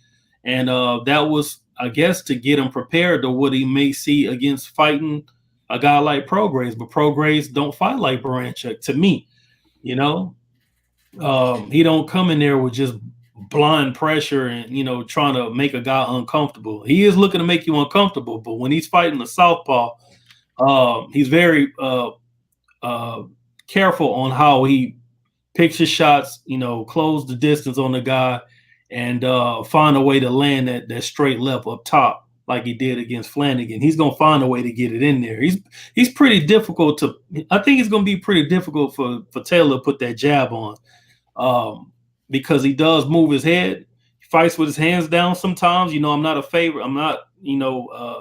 Speaker 2: and that was, I guess, to get him prepared to what he may see against fighting a guy like Prograis. But Prograis don't fight like Baranchek, to me. You know, he don't come in there with just blind pressure and trying to make a guy uncomfortable. He is looking to make you uncomfortable, but when he's fighting a southpaw, he's very careful on how he picks his shots. Close the distance on the guy and find a way to land that straight left up top like he did against Flanagan. He's gonna find a way to get it in there. He's pretty difficult to. I think it's gonna be pretty difficult for Taylor to put that jab on. Because he does move his head. He fights with his hands down sometimes. I'm not a favorite. I'm not,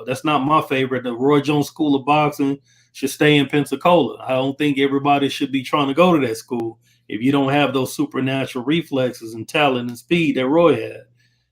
Speaker 2: that's not my favorite. The Roy Jones School of Boxing should stay in Pensacola. I don't think everybody should be trying to go to that school if you don't have those supernatural reflexes and talent and speed that Roy had.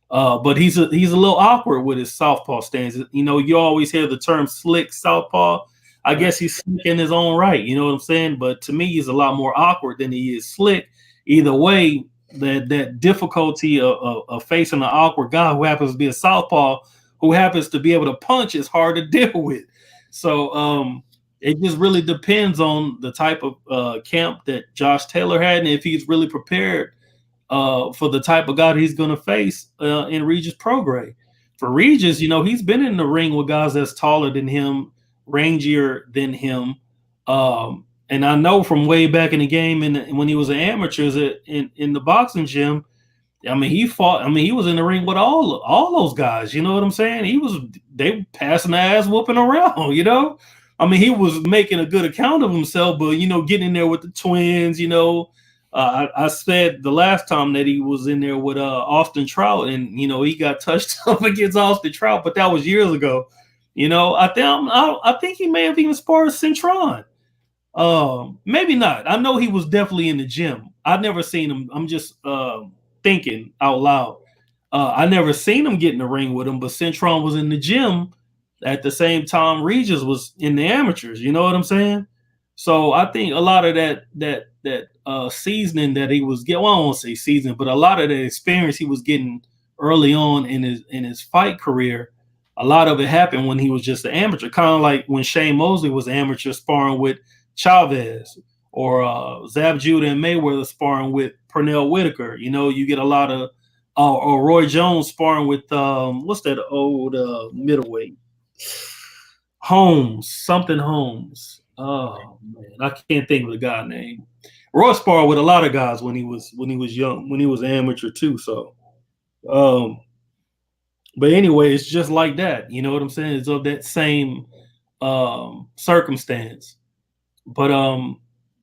Speaker 2: But he's a little awkward with his southpaw stance. You always hear the term slick southpaw. I guess he's slick in his own right. You know what I'm saying? But to me, he's a lot more awkward than he is slick. Either way, that difficulty of facing an awkward guy who happens to be a southpaw, who happens to be able to punch, is hard to deal with. So it just really depends on the type of camp that Josh Taylor had, and if he's really prepared for the type of guy he's going to face in Regis Prograis. For Regis, he's been in the ring with guys that's taller than him, rangier than him. And I know from way back in the game when he was an amateur in the boxing gym, I mean, he fought. I mean, he was in the ring with all those guys. You know what I'm saying? They passing the ass whooping around. I mean, he was making a good account of himself, but getting in there with the twins. I said the last time that he was in there with Austin Trout, and he got touched up against Austin Trout, but that was years ago. I think he may have even sparred Centron. Maybe not. I know he was definitely in the gym. I've never seen him. I'm just thinking out loud. I never seen him get in the ring with him, but Centron was in the gym at the same time Regis was in the amateurs. You know what I'm saying? So I think a lot of that seasoning that he was getting, well, I won't say seasoning, but a lot of the experience he was getting early on in his fight career, a lot of it happened when he was just an amateur, kind of like when Shane Mosley was amateur sparring with Chavez, or Zab Judah and Mayweather sparring with Pernell Whitaker. You get a lot of or Roy Jones sparring with what's that old middleweight? Holmes. Oh man, I can't think of the guy's name. Roy sparred with a lot of guys when he was young, when he was an amateur too. So but anyway, it's just like that. You know what I'm saying? It's of that same circumstance. But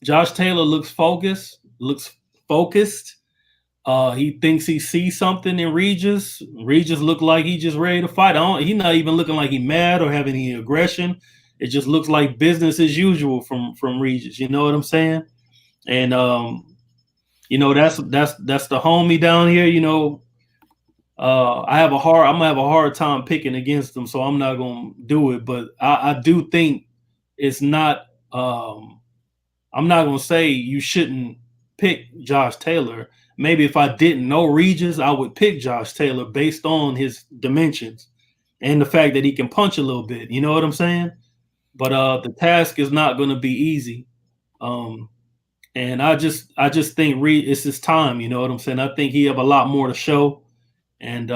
Speaker 2: Josh Taylor looks focused. He thinks he sees something in Regis. Regis looked like he just ready to fight. He's not even looking like he mad or have any aggression. It just looks like business as usual from Regis. You know what I'm saying? And that's the homie down here. I'm gonna have a hard time picking against him, so I'm not gonna do it. But I do think it's not. I'm not gonna say you shouldn't pick Josh Taylor. Maybe if I didn't know Regis, I would pick Josh Taylor based on his dimensions and the fact that he can punch a little bit. You know what I'm saying? But the task is not going to be easy. And I just think it's his time. You know what I'm saying? I think he have a lot more to show, and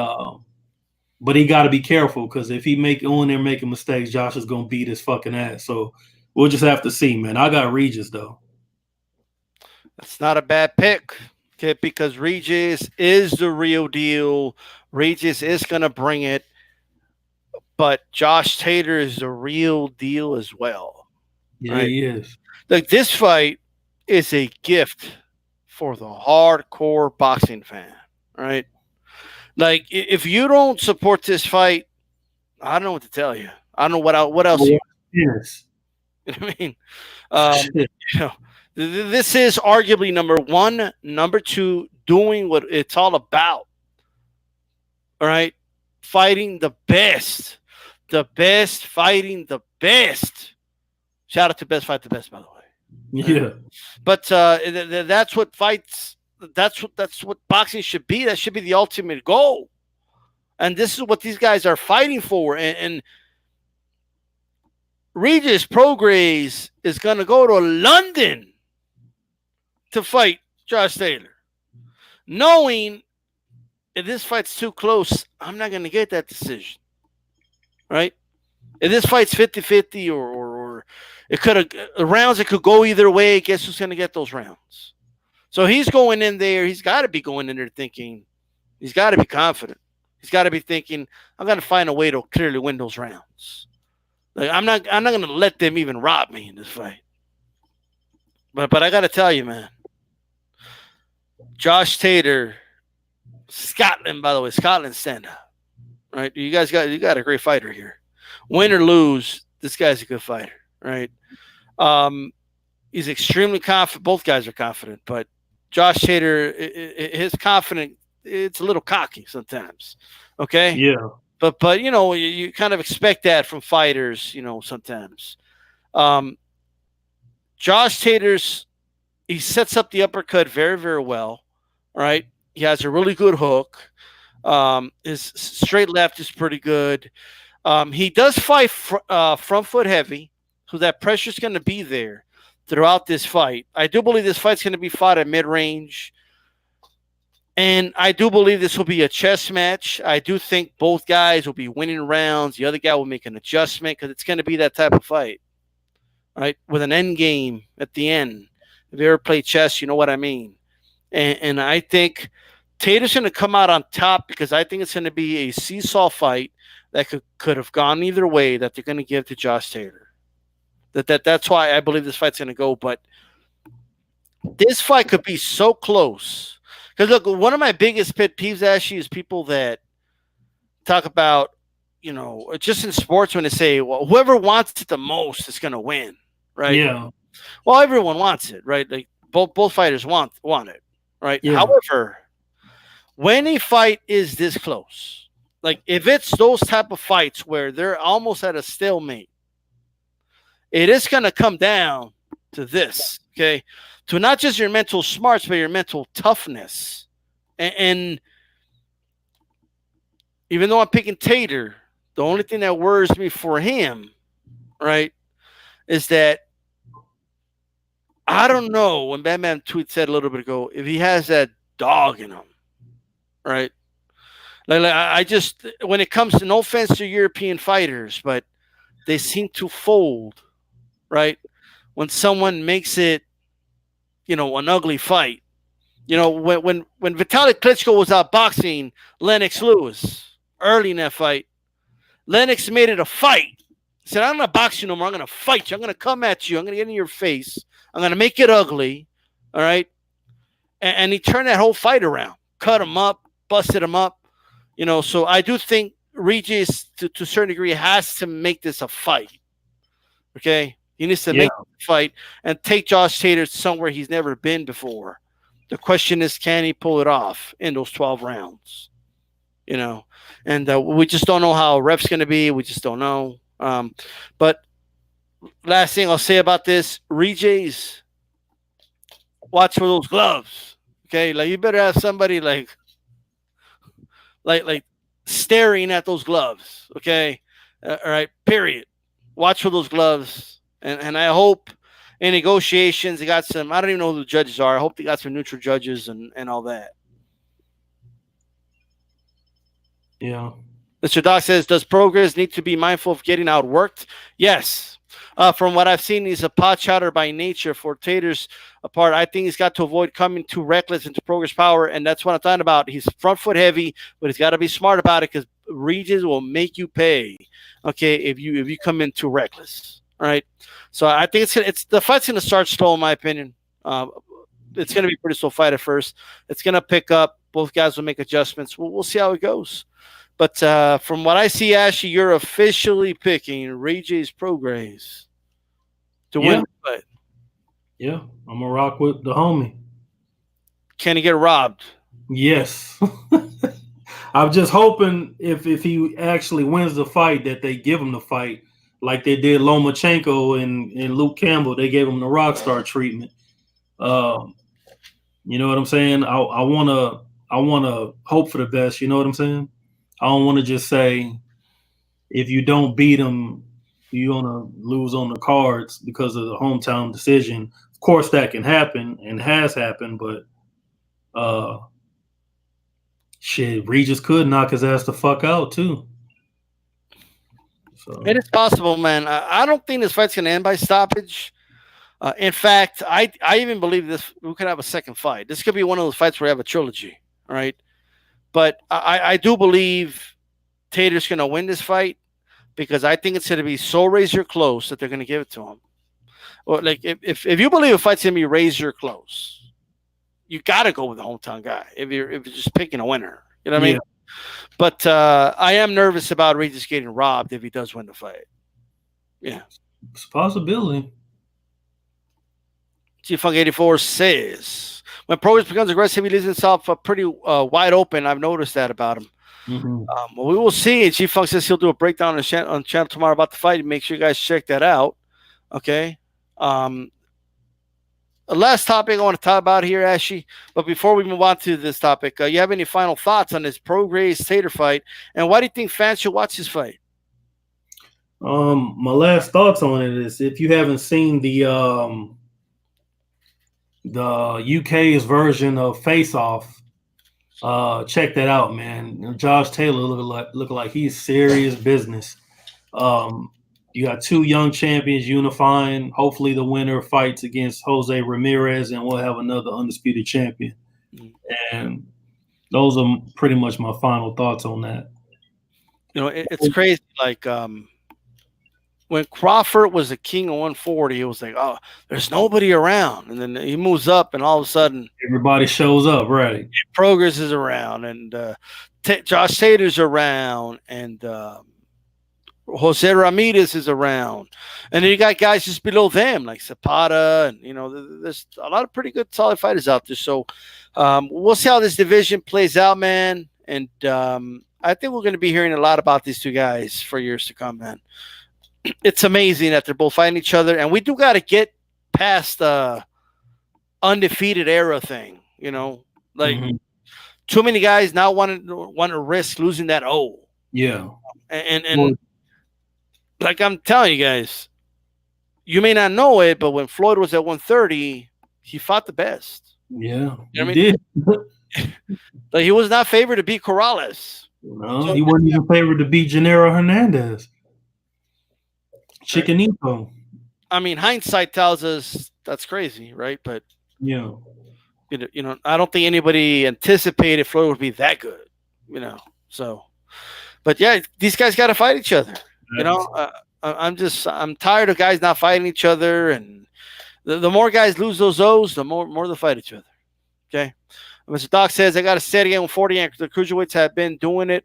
Speaker 2: but he got to be careful, because if he on there making mistakes, Josh is going to beat his fucking ass. So we'll just have to see, man. I got Regis though.
Speaker 1: That's not a bad pick. Okay, because Regis is the real deal. Regis is going to bring it. But Josh Taylor is the real deal as well.
Speaker 2: Yeah, right? He is.
Speaker 1: Like, this fight is a gift for the hardcore boxing fan, right? Like, if you don't support this fight, I don't know what to tell you. I don't know what else.
Speaker 2: Yes.
Speaker 1: I mean, this is arguably number one, number two doing what it's all about. All right, fighting the best, fighting the best. Shout out to Best Fight the Best, by the way.
Speaker 2: Yeah.
Speaker 1: But that's what fights. That's what boxing should be. That should be the ultimate goal. And this is what these guys are fighting for. And Regis Prograis is going to go to London to fight Josh Taylor, knowing if this fight's too close, I'm not going to get that decision. Right? If this fight's 50-50 or it could have rounds, it could go either way. Guess who's going to get those rounds? So he's going in there. He's got to be going in there thinking. He's got to be confident. He's got to be thinking, I'm going to find a way to clearly win those rounds. Like I'm not going to let them even rob me in this fight. But I got to tell you, man, Josh Taylor, Scotland, by the way, Scotland stand up. Right? You got a great fighter here. Win or lose, this guy's a good fighter, right? He's extremely confident. Both guys are confident, but Josh Taylor, his confidence, it's a little cocky sometimes. Okay?
Speaker 2: Yeah.
Speaker 1: But you know, you kind of expect that from fighters, you know, sometimes. Josh Taylor's, he sets up the uppercut very, very well. Right? He has a really good hook. His straight left is pretty good. He does fight front foot heavy, so that pressure's going to be there throughout this fight. I do believe this fight's going to be fought at mid-range, and I do believe this will be a chess match. I do think both guys will be winning rounds. The other guy will make an adjustment because it's going to be that type of fight, right? With an end game at the end. If you ever play chess, you know what I mean. And I think Taylor's going to come out on top because I think it's going to be a seesaw fight that could have gone either way that they're going to give to Josh Taylor. That's why I believe this fight's going to go. But this fight could be so close. Because, look, one of my biggest pet peeves, actually, is people that talk about, you know, just in sports when they say, well, whoever wants it the most is going to win, right?
Speaker 2: Yeah.
Speaker 1: Well, everyone wants it, right? Like both fighters want it, right?
Speaker 2: Yeah.
Speaker 1: However, when a fight is this close, like if it's those type of fights where they're almost at a stalemate, it is going to come down to this, okay? To not just your mental smarts, but your mental toughness. And even though I'm picking Taylor, the only thing that worries me for him, right, is that I don't know, when Batman Tweet said a little bit ago, if he has that dog in him, right? Like I just, when it comes to, no offense to European fighters, but they seem to fold, right? When someone makes it, you know, an ugly fight. You know, when Vitaly Klitschko was out boxing Lennox Lewis early in that fight, Lennox made it a fight. He said, I'm not boxing no more. I'm going to fight you. I'm going to come at you. I'm going to get in your face. I'm going to make it ugly. All right. And he turned that whole fight around, cut him up, busted him up. You know, so I do think Regis, to a certain degree, has to make this a fight. Okay. He needs to make the fight and take Josh Taylor somewhere he's never been before. The question is, can he pull it off in those 12 rounds? You know, and we just don't know how a rep's going to be. We just don't know. But last thing I'll say about this, Regis, watch for those gloves. Okay, like you better have somebody like staring at those gloves. Okay, all right. Period. Watch for those gloves, and I hope in negotiations they got some. I don't even know who the judges are. I hope they got some neutral judges and all that.
Speaker 2: Yeah.
Speaker 1: Mr. Doc says, does Prograis need to be mindful of getting outworked? Yes. From what I've seen, he's a pot shotter by nature. For Taylor's part, I think he's got to avoid coming too reckless into Prograis' power, and that's what I'm talking about. He's front foot heavy, but he's got to be smart about it because Regis will make you pay. Okay, if you come in too reckless. All right. So I think the fight's gonna start slow, in my opinion. It's gonna be a pretty slow fight at first. It's gonna pick up. Both guys will make adjustments. We'll see how it goes. But from what I see, Ashley, you're officially picking Regis Prograis to win the fight.
Speaker 2: Yeah, I'm gonna rock with the homie.
Speaker 1: can he get robbed?
Speaker 2: Yes. I'm just hoping if he actually wins the fight that they give him the fight like they did Lomachenko and Luke Campbell. They gave him the rock star treatment. You know what I'm saying? I wanna hope for the best. You know what I'm saying? I don't want to just say if you don't beat him, you're gonna lose on the cards because of the hometown decision. Of course, that can happen and has happened, but shit, Regis could knock his ass the fuck out too. So
Speaker 1: It is possible, man. I don't think this fight's gonna end by stoppage. In fact, I even believe this. We could have a second fight. This could be one of those fights where we have a trilogy. All right, but I do believe Tater's gonna win this fight because I think it's gonna be so razor close that they're gonna give it to him. Or like if you believe a fight's gonna be razor close, you gotta go with the hometown guy. If you're just picking a winner, you know what I mean. But I am nervous about Regis getting robbed if he does win the fight. Yeah,
Speaker 2: it's a possibility.
Speaker 1: G-Funk84 says, when Prograis becomes aggressive, he leaves himself pretty wide open. I've noticed that about him.
Speaker 2: Mm-hmm.
Speaker 1: Well, we will see. G-Funk says he'll do a breakdown on the channel tomorrow about the fight. Make sure you guys check that out. Okay. Last topic I want to talk about here, Ashy. But before we move on to this topic, you have any final thoughts on this Prograis Tater fight? And why do you think fans should watch this fight?
Speaker 2: My last thoughts on it is if you haven't seen the UK's version of Face Off, check that out, man. Josh Taylor look like he's serious business. You got two young champions unifying. Hopefully the winner fights against Jose Ramirez and we'll have another undisputed champion. And those are pretty much my final thoughts on that.
Speaker 1: You know, it's crazy. Like when Crawford was the king of 140, it was like, oh, there's nobody around. And then he moves up and all of a sudden
Speaker 2: everybody shows up, right?
Speaker 1: Prograis is around and Josh Tater's around and Jose Ramirez is around. And then you got guys just below them like Zapata and, you know, there's a lot of pretty good solid fighters out there. So we'll see how this division plays out, man. And I think we're going to be hearing a lot about these two guys for years to come, man. It's amazing that they're both fighting each other, and we do got to get past the undefeated era thing. You know, like too many guys now want to risk losing that O.
Speaker 2: Yeah,
Speaker 1: and like I'm telling you guys, you may not know it, but when Floyd was at 130, he fought the best.
Speaker 2: Yeah,
Speaker 1: you know he did. Like he was not favored to beat Corrales.
Speaker 2: No, so, he wasn't even favored to beat Gennaro Hernandez. Chicanito.
Speaker 1: I mean, hindsight tells us that's crazy, right? But
Speaker 2: yeah,
Speaker 1: you know, I don't think anybody anticipated Floyd would be that good, you know. So, but yeah, these guys got to fight each other. You know, I'm tired of guys not fighting each other, and the more guys lose those O's, the more they fight each other. Okay, Mr. Doc says I got to say it again. 40 and the cruiserweights have been doing it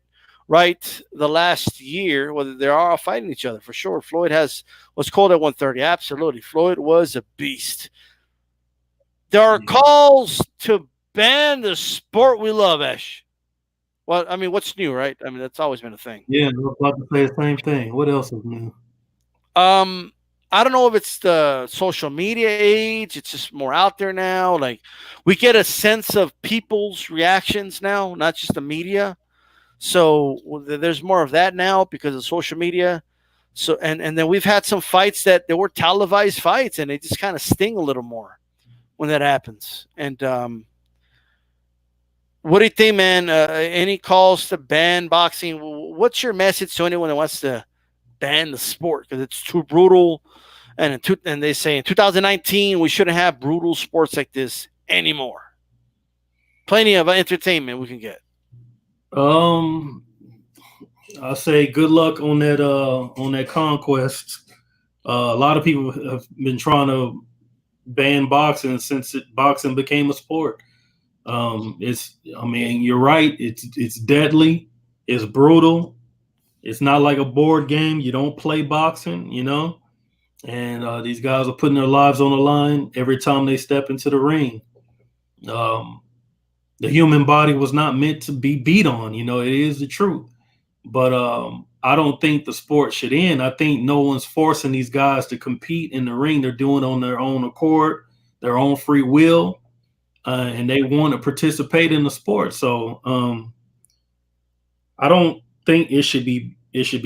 Speaker 1: right the last year. Whether they are all fighting each other for sure. Floyd was cold at 130. Absolutely, Floyd was a beast. There are calls to ban the sport we love, Ash. Well, I mean, what's new, right? I mean, that's always been a thing.
Speaker 2: Yeah, I was about to say the same thing. What else is new?
Speaker 1: I don't know if it's the social media age. It's just more out there now. Like we get a sense of people's reactions now, not just the media. So there's more of that now because of social media. So and then we've had some fights that they were televised fights, and they just kind of sting a little more when that happens. And what do you think, man? Any calls to ban boxing? What's your message to anyone that wants to ban the sport because it's too brutal? And they say in 2019 we shouldn't have brutal sports like this anymore. Plenty of entertainment we can get.
Speaker 2: I say good luck on that conquest. A lot of people have been trying to ban boxing since boxing became a sport. I mean, you're right. It's deadly. It's brutal. It's not like a board game. You don't play boxing, you know. And these guys are putting their lives on the line every time they step into the ring. the human body was not meant to be beat on. You know, it is the truth. But I don't think the sport should end. I think no one's forcing these guys to compete in the ring. They're doing it on their own accord, their own free will, and they want to participate in the sport. So I don't think it should be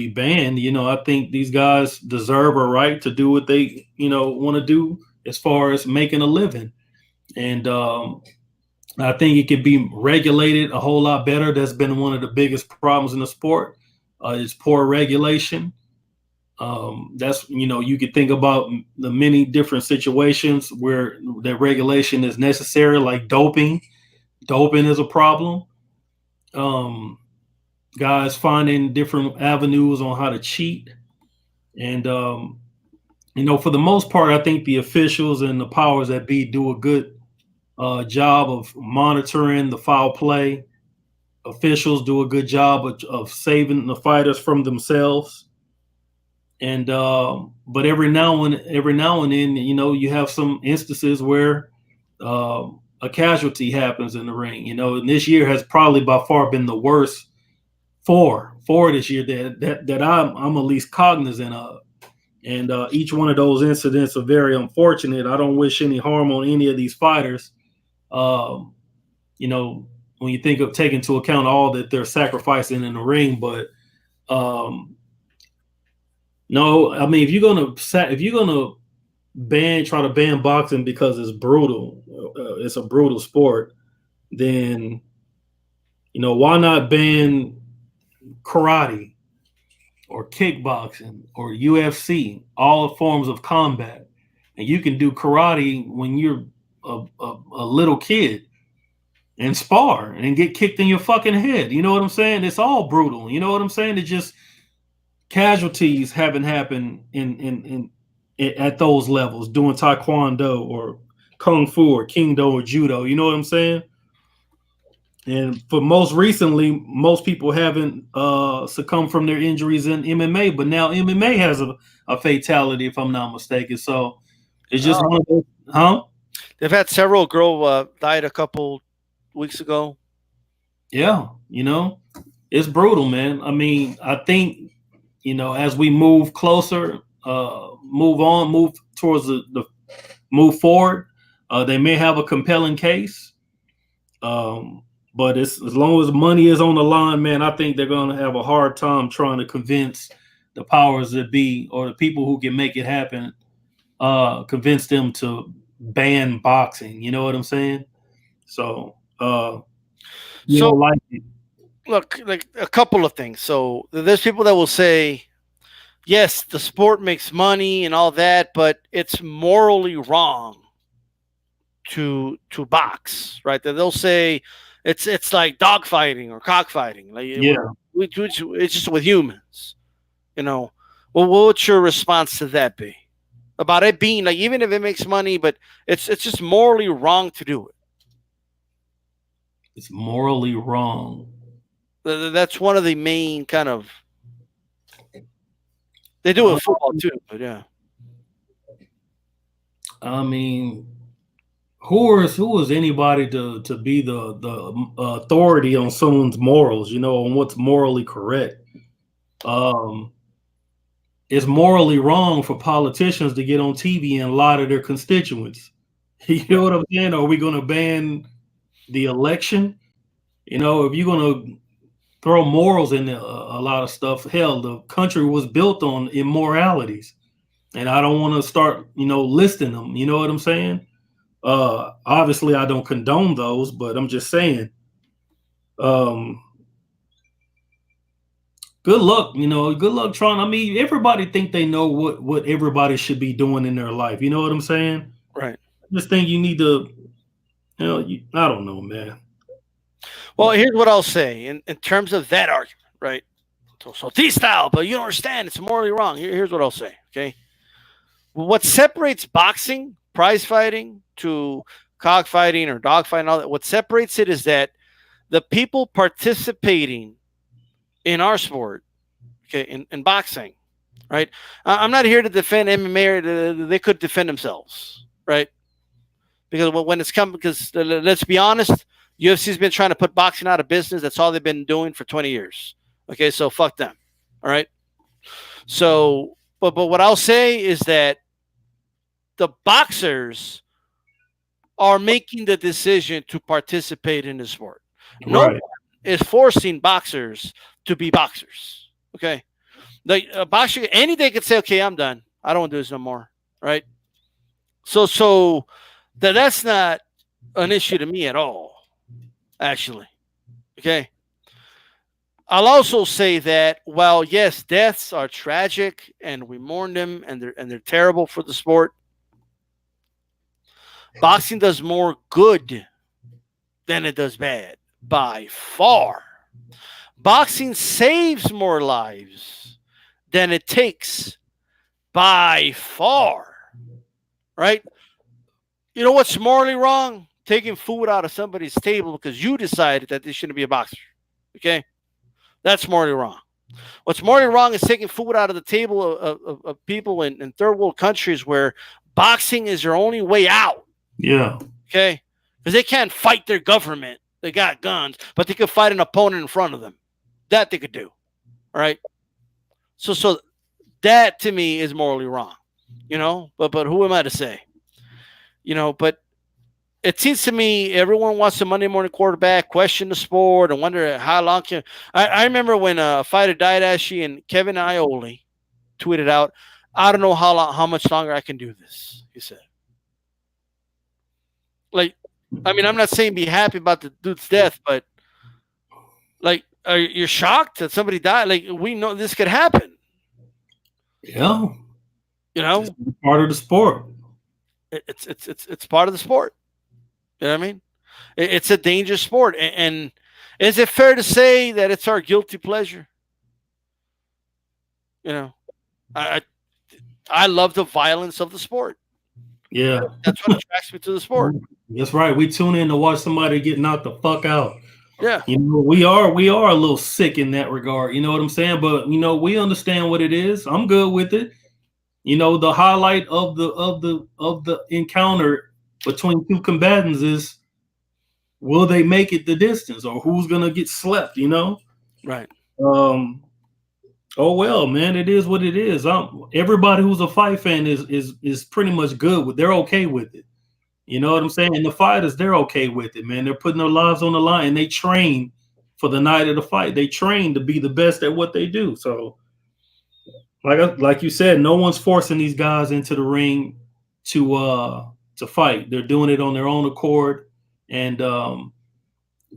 Speaker 2: banned. You know, I think these guys deserve a right to do what they, you know, want to do as far as making a living. And I think it could be regulated a whole lot better. That's been one of the biggest problems in the sport, is poor regulation. That's, you know, you could think about the many different situations where that regulation is necessary, like doping. Doping is a problem. Guys finding different avenues on how to cheat. And, you know, for the most part, I think the officials and the powers that be do a good job of monitoring the foul play. Officials do a good job of saving the fighters from themselves. And but every now and then, you know, you have some instances where a casualty happens in the ring. You know, and this year has probably by far been the worst for this year that I'm at least cognizant of. And each one of those incidents are very unfortunate. I don't wish any harm on any of these fighters. You know, when you think of taking into account all that they're sacrificing in the ring, but no, I mean, if you're gonna try to ban boxing because it's brutal, it's a brutal sport, then, you know, why not ban karate or kickboxing or UFC, all forms of combat? And you can do karate when you're a little kid and spar and get kicked in your fucking head. You know what I'm saying? It's all brutal. You know what I'm saying? It's just casualties haven't happened in at those levels, doing taekwondo or kung fu or kendo or judo. You know what I'm saying? And for most recently, most people haven't succumbed from their injuries in MMA, but now MMA has a fatality, if I'm not mistaken. So it's just one of those, huh?
Speaker 1: They've had several girl died a couple weeks ago.
Speaker 2: Yeah, you know, it's brutal, man. I mean, I think, you know, as we move closer, move towards the move forward, they may have a compelling case. But it's, as long as money is on the line, man, I think they're going to have a hard time trying to convince the powers that be or the people who can make it happen, convince them to ban boxing. You know what I'm saying? So, like it.
Speaker 1: Look, like a couple of things. So there's people that will say, yes, the sport makes money and all that, but it's morally wrong to box, right? That they'll say it's like dogfighting or cockfighting. Like,
Speaker 2: Yeah.
Speaker 1: it's just with humans, you know. Well, what's your response to that be about it being like, even if it makes money, but it's just morally wrong to do it?
Speaker 2: It's morally wrong.
Speaker 1: That's one of the main kind of. They do it in football too, but yeah.
Speaker 2: I mean, who is anybody to be the authority on someone's morals, you know, on what's morally correct? It's morally wrong for politicians to get on TV and lie to their constituents. You know what I'm saying? Are we going to ban the election? You know, if you're going to throw morals in a lot of stuff, hell, the country was built on immoralities. And I don't want to start, you know, listing them. You know what I'm saying? Obviously, I don't condone those, but I'm just saying, good luck, you know, good luck trying. I mean, everybody think they know what everybody should be doing in their life. You know what I'm saying?
Speaker 1: Right.
Speaker 2: I just think you need to, you know, I don't know, man.
Speaker 1: Well, here's what I'll say in terms of that argument, right? So DStyle, but you don't understand. It's morally wrong. Here's what I'll say, okay? What separates boxing, prize fighting, to cockfighting or dogfighting, all that, what separates it is that the people participating in our sport, okay, in boxing, right? I'm not here to defend MMA. They could defend themselves, right? Because when it's come, because let's be honest, UFC's been trying to put boxing out of business. That's all they've been doing for 20 years. Okay, so fuck them. All right. So, but what I'll say is that the boxers are making the decision to participate in the sport. No
Speaker 2: Right.
Speaker 1: one is forcing boxers to be boxers. Okay. Like a boxer, any day could say, okay, I'm done. I don't want to do this no more. Right. So that's not an issue to me at all, actually. Okay. I'll also say that while yes, deaths are tragic and we mourn them and they're terrible for the sport, boxing does more good than it does bad by far. Boxing saves more lives than it takes by far. Right? You know what's morally wrong? Taking food out of somebody's table because you decided that they shouldn't be a boxer. Okay? That's morally wrong. What's morally wrong is taking food out of the table of people in third world countries where boxing is their only way out.
Speaker 2: Yeah.
Speaker 1: Okay? Because they can't fight their government. They got guns, but they could fight an opponent in front of them. That they could do. All right? So that to me is morally wrong. You know? But who am I to say? You know, but it seems to me everyone wants a Monday morning quarterback, question the sport, and wonder how long can. I remember when a fighter died, actually, and Kevin Iole tweeted out, "I don't know how much longer I can do this." He said, "Like, I mean, I'm not saying be happy about the dude's death, but like, you're shocked that somebody died. Like, we know this could happen.
Speaker 2: Yeah.
Speaker 1: You know,
Speaker 2: It's part of the sport.
Speaker 1: It's part of the sport. You know what I mean? It's a dangerous sport. And is it fair to say that it's our guilty pleasure? You know, I love the violence of the sport.
Speaker 2: Yeah.
Speaker 1: That's what attracts me to the sport.
Speaker 2: That's right. We tune in to watch somebody get knocked the fuck out.
Speaker 1: Yeah.
Speaker 2: You know, we are a little sick in that regard. You know what I'm saying? But you know, we understand what it is. I'm good with it. You know, the highlight of the encounter between two combatants is, will they make it the distance, or who's gonna get slept? You know,
Speaker 1: Right.
Speaker 2: Oh well, man, it is what it is. Everybody who's a fight fan is pretty much good with. They're okay with it. You know what I'm saying? And the fighters, they're okay with it, man. They're putting their lives on the line. And they train for the night of the fight. They train to be the best at what they do. So, like you said, no one's forcing these guys into the ring to fight. They're doing it on their own accord. And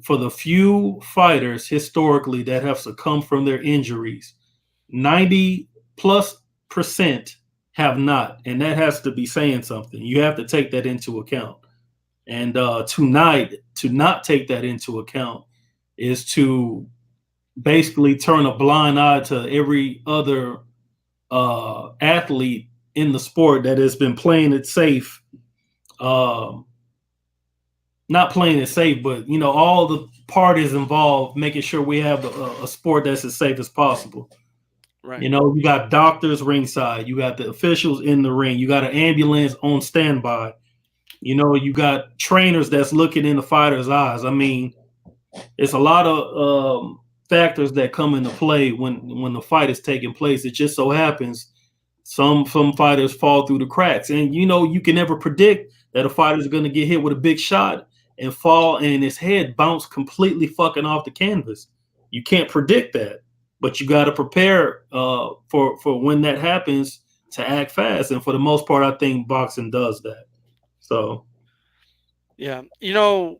Speaker 2: for the few fighters historically that have succumbed from their injuries, 90+% have not, and that has to be saying something. You have to take that into account. And tonight, to not take that into account is to basically turn a blind eye to every other athlete in the sport that has been playing it safe. Not playing it safe, but you know, all the parties involved, making sure we have a sport that's as safe as possible.
Speaker 1: Right.
Speaker 2: You know, you got doctors ringside, you got the officials in the ring, you got an ambulance on standby. You know, you got trainers that's looking in the fighter's eyes. I mean, it's a lot of factors that come into play when the fight is taking place. It just so happens some fighters fall through the cracks, and you know, you can never predict that a fighter is going to get hit with a big shot and fall and his head bounce completely fucking off the canvas. You can't predict that, but you got to prepare for when that happens to act fast. And for the most part, I think boxing does that. So,
Speaker 1: yeah, you know,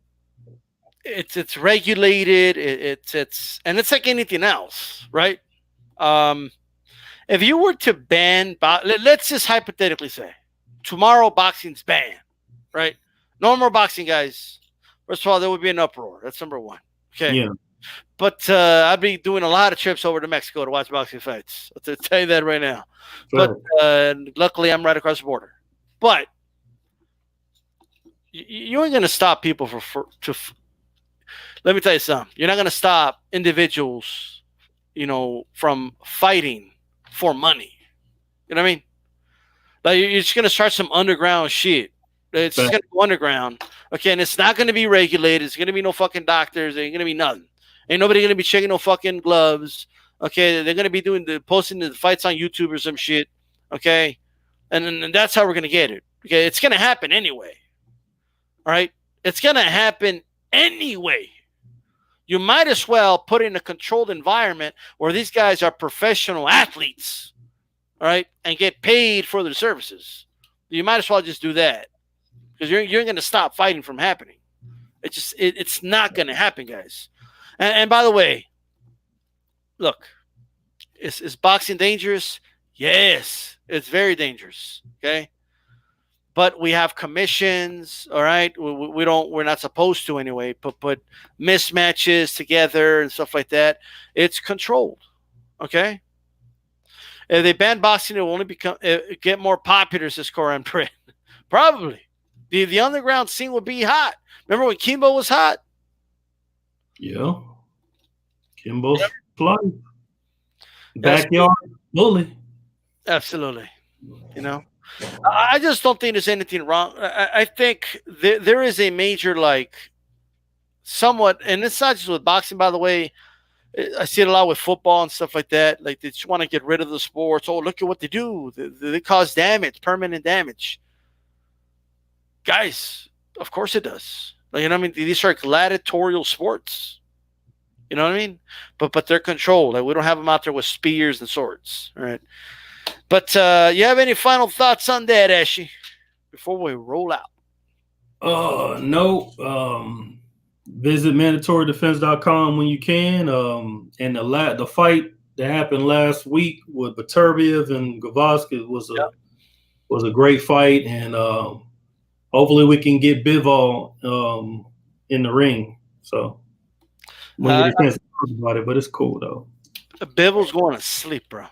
Speaker 1: it's regulated. It's and it's like anything else, right? If you were to ban, let's just hypothetically say tomorrow boxing's banned, right? No more boxing, guys. First of all, there would be an uproar. That's number one. Okay.
Speaker 2: yeah.
Speaker 1: But I'd be doing a lot of trips over to Mexico to watch boxing fights. I'll tell you that right now.
Speaker 2: Sure.
Speaker 1: But luckily, I'm right across the border. But you ain't going to stop people let me tell you something. You're not going to stop individuals, you know, from fighting for money. You know what I mean? Like you're just going to start some underground shit. It's just going to go underground. Okay, and it's not going to be regulated. It's going to be no fucking doctors. There ain't going to be nothing. Ain't nobody going to be checking no fucking gloves. Okay, they're going to be posting the fights on YouTube or some shit. Okay, and that's how we're going to get it. Okay, it's going to happen anyway. All right, it's going to happen anyway. You might as well put in a controlled environment where these guys are professional athletes, all right, and get paid for their services. You might as well just do that, because you're going to stop fighting from happening. It's not going to happen, guys. And by the way, look, is boxing dangerous? Yes, it's very dangerous. Okay, but we have commissions. All right, we're not supposed to anyway. Put mismatches together and stuff like that. It's controlled. Okay. If they ban boxing, it will only get more popular, says Coram Trent. Probably. The underground scene will be hot. Remember when Kimbo was hot?
Speaker 2: Yeah. Kimbo's flying. Backyard bully.
Speaker 1: Absolutely. You know? I just don't think there's anything wrong. I think there is a major, like, somewhat, and it's not just with boxing, by the way. I see it a lot with football and stuff like that. Like, they just want to get rid of the sports. Oh, look at what they do. They cause damage, permanent damage. Guys, of course it does. Like, you know what I mean? These are gladiatorial sports. You know what I mean? But they're controlled. Like, we don't have them out there with spears and swords. All right. But you have any final thoughts on that, Ashy, before we roll out?
Speaker 2: No. Visit mandatorydefense.com when you can. And the fight that happened last week with Beterbiev and Gavaskis was a great fight, and hopefully we can get Bivol in the ring. So when you can't talk about it, but it's cool though.
Speaker 1: Bivol's going to sleep, bro.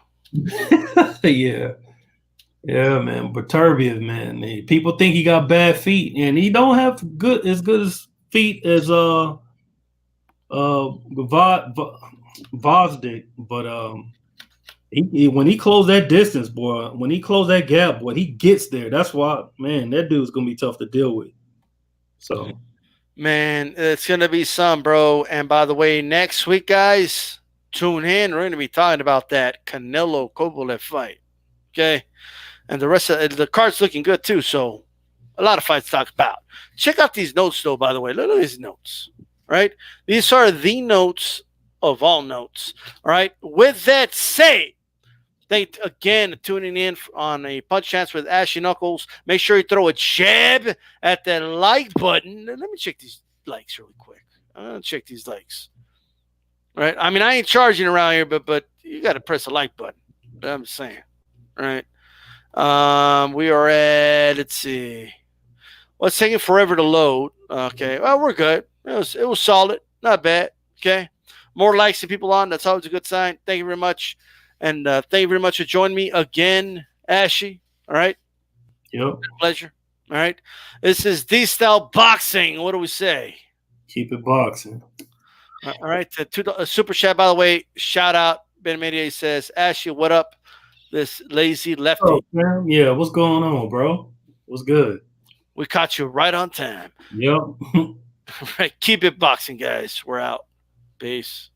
Speaker 2: Yeah, man. Beterbiev, man. People think he got bad feet, and he don't have as good as feet as Vosdick, but he when he closed that distance, boy, when he closed that gap, boy, he gets there. That's why, man, that dude's gonna be tough to deal with. So,
Speaker 1: man, it's gonna be some, bro. And by the way, next week, guys, tune in. We're gonna be talking about that Canelo Kovalev fight. Okay, and the rest of the card's looking good too. So, a lot of fights to talk about. Check out these notes, though, by the way. Look at these notes, right? These are the notes of all notes, all right? With that said, thank again tuning in on a Punch Chance with Ashy Knuckles. Make sure you throw a jab at that like button. Let me check these likes really quick. I'm going to check these likes. All right? I mean, I ain't charging around here, but you got to press the like button. I'm just saying. All right? We are at, let's see. Well, it's taking forever to load. Okay. Well, we're good. It was solid. Not bad. Okay. More likes and people on. That's always a good sign. Thank you very much. And thank you very much for joining me again, Ashy. All right.
Speaker 2: Yep.
Speaker 1: Pleasure. All right. This is DStyleBoxing. What do we say?
Speaker 2: Keep it boxing.
Speaker 1: All right. To super chat, by the way, shout out. Ben Medier says, Ashy, what up? This lazy lefty.
Speaker 2: Oh, man. Yeah. What's going on, bro? What's good?
Speaker 1: We caught you right on time.
Speaker 2: Yep.
Speaker 1: Right. Keep it boxing, guys. We're out. Peace.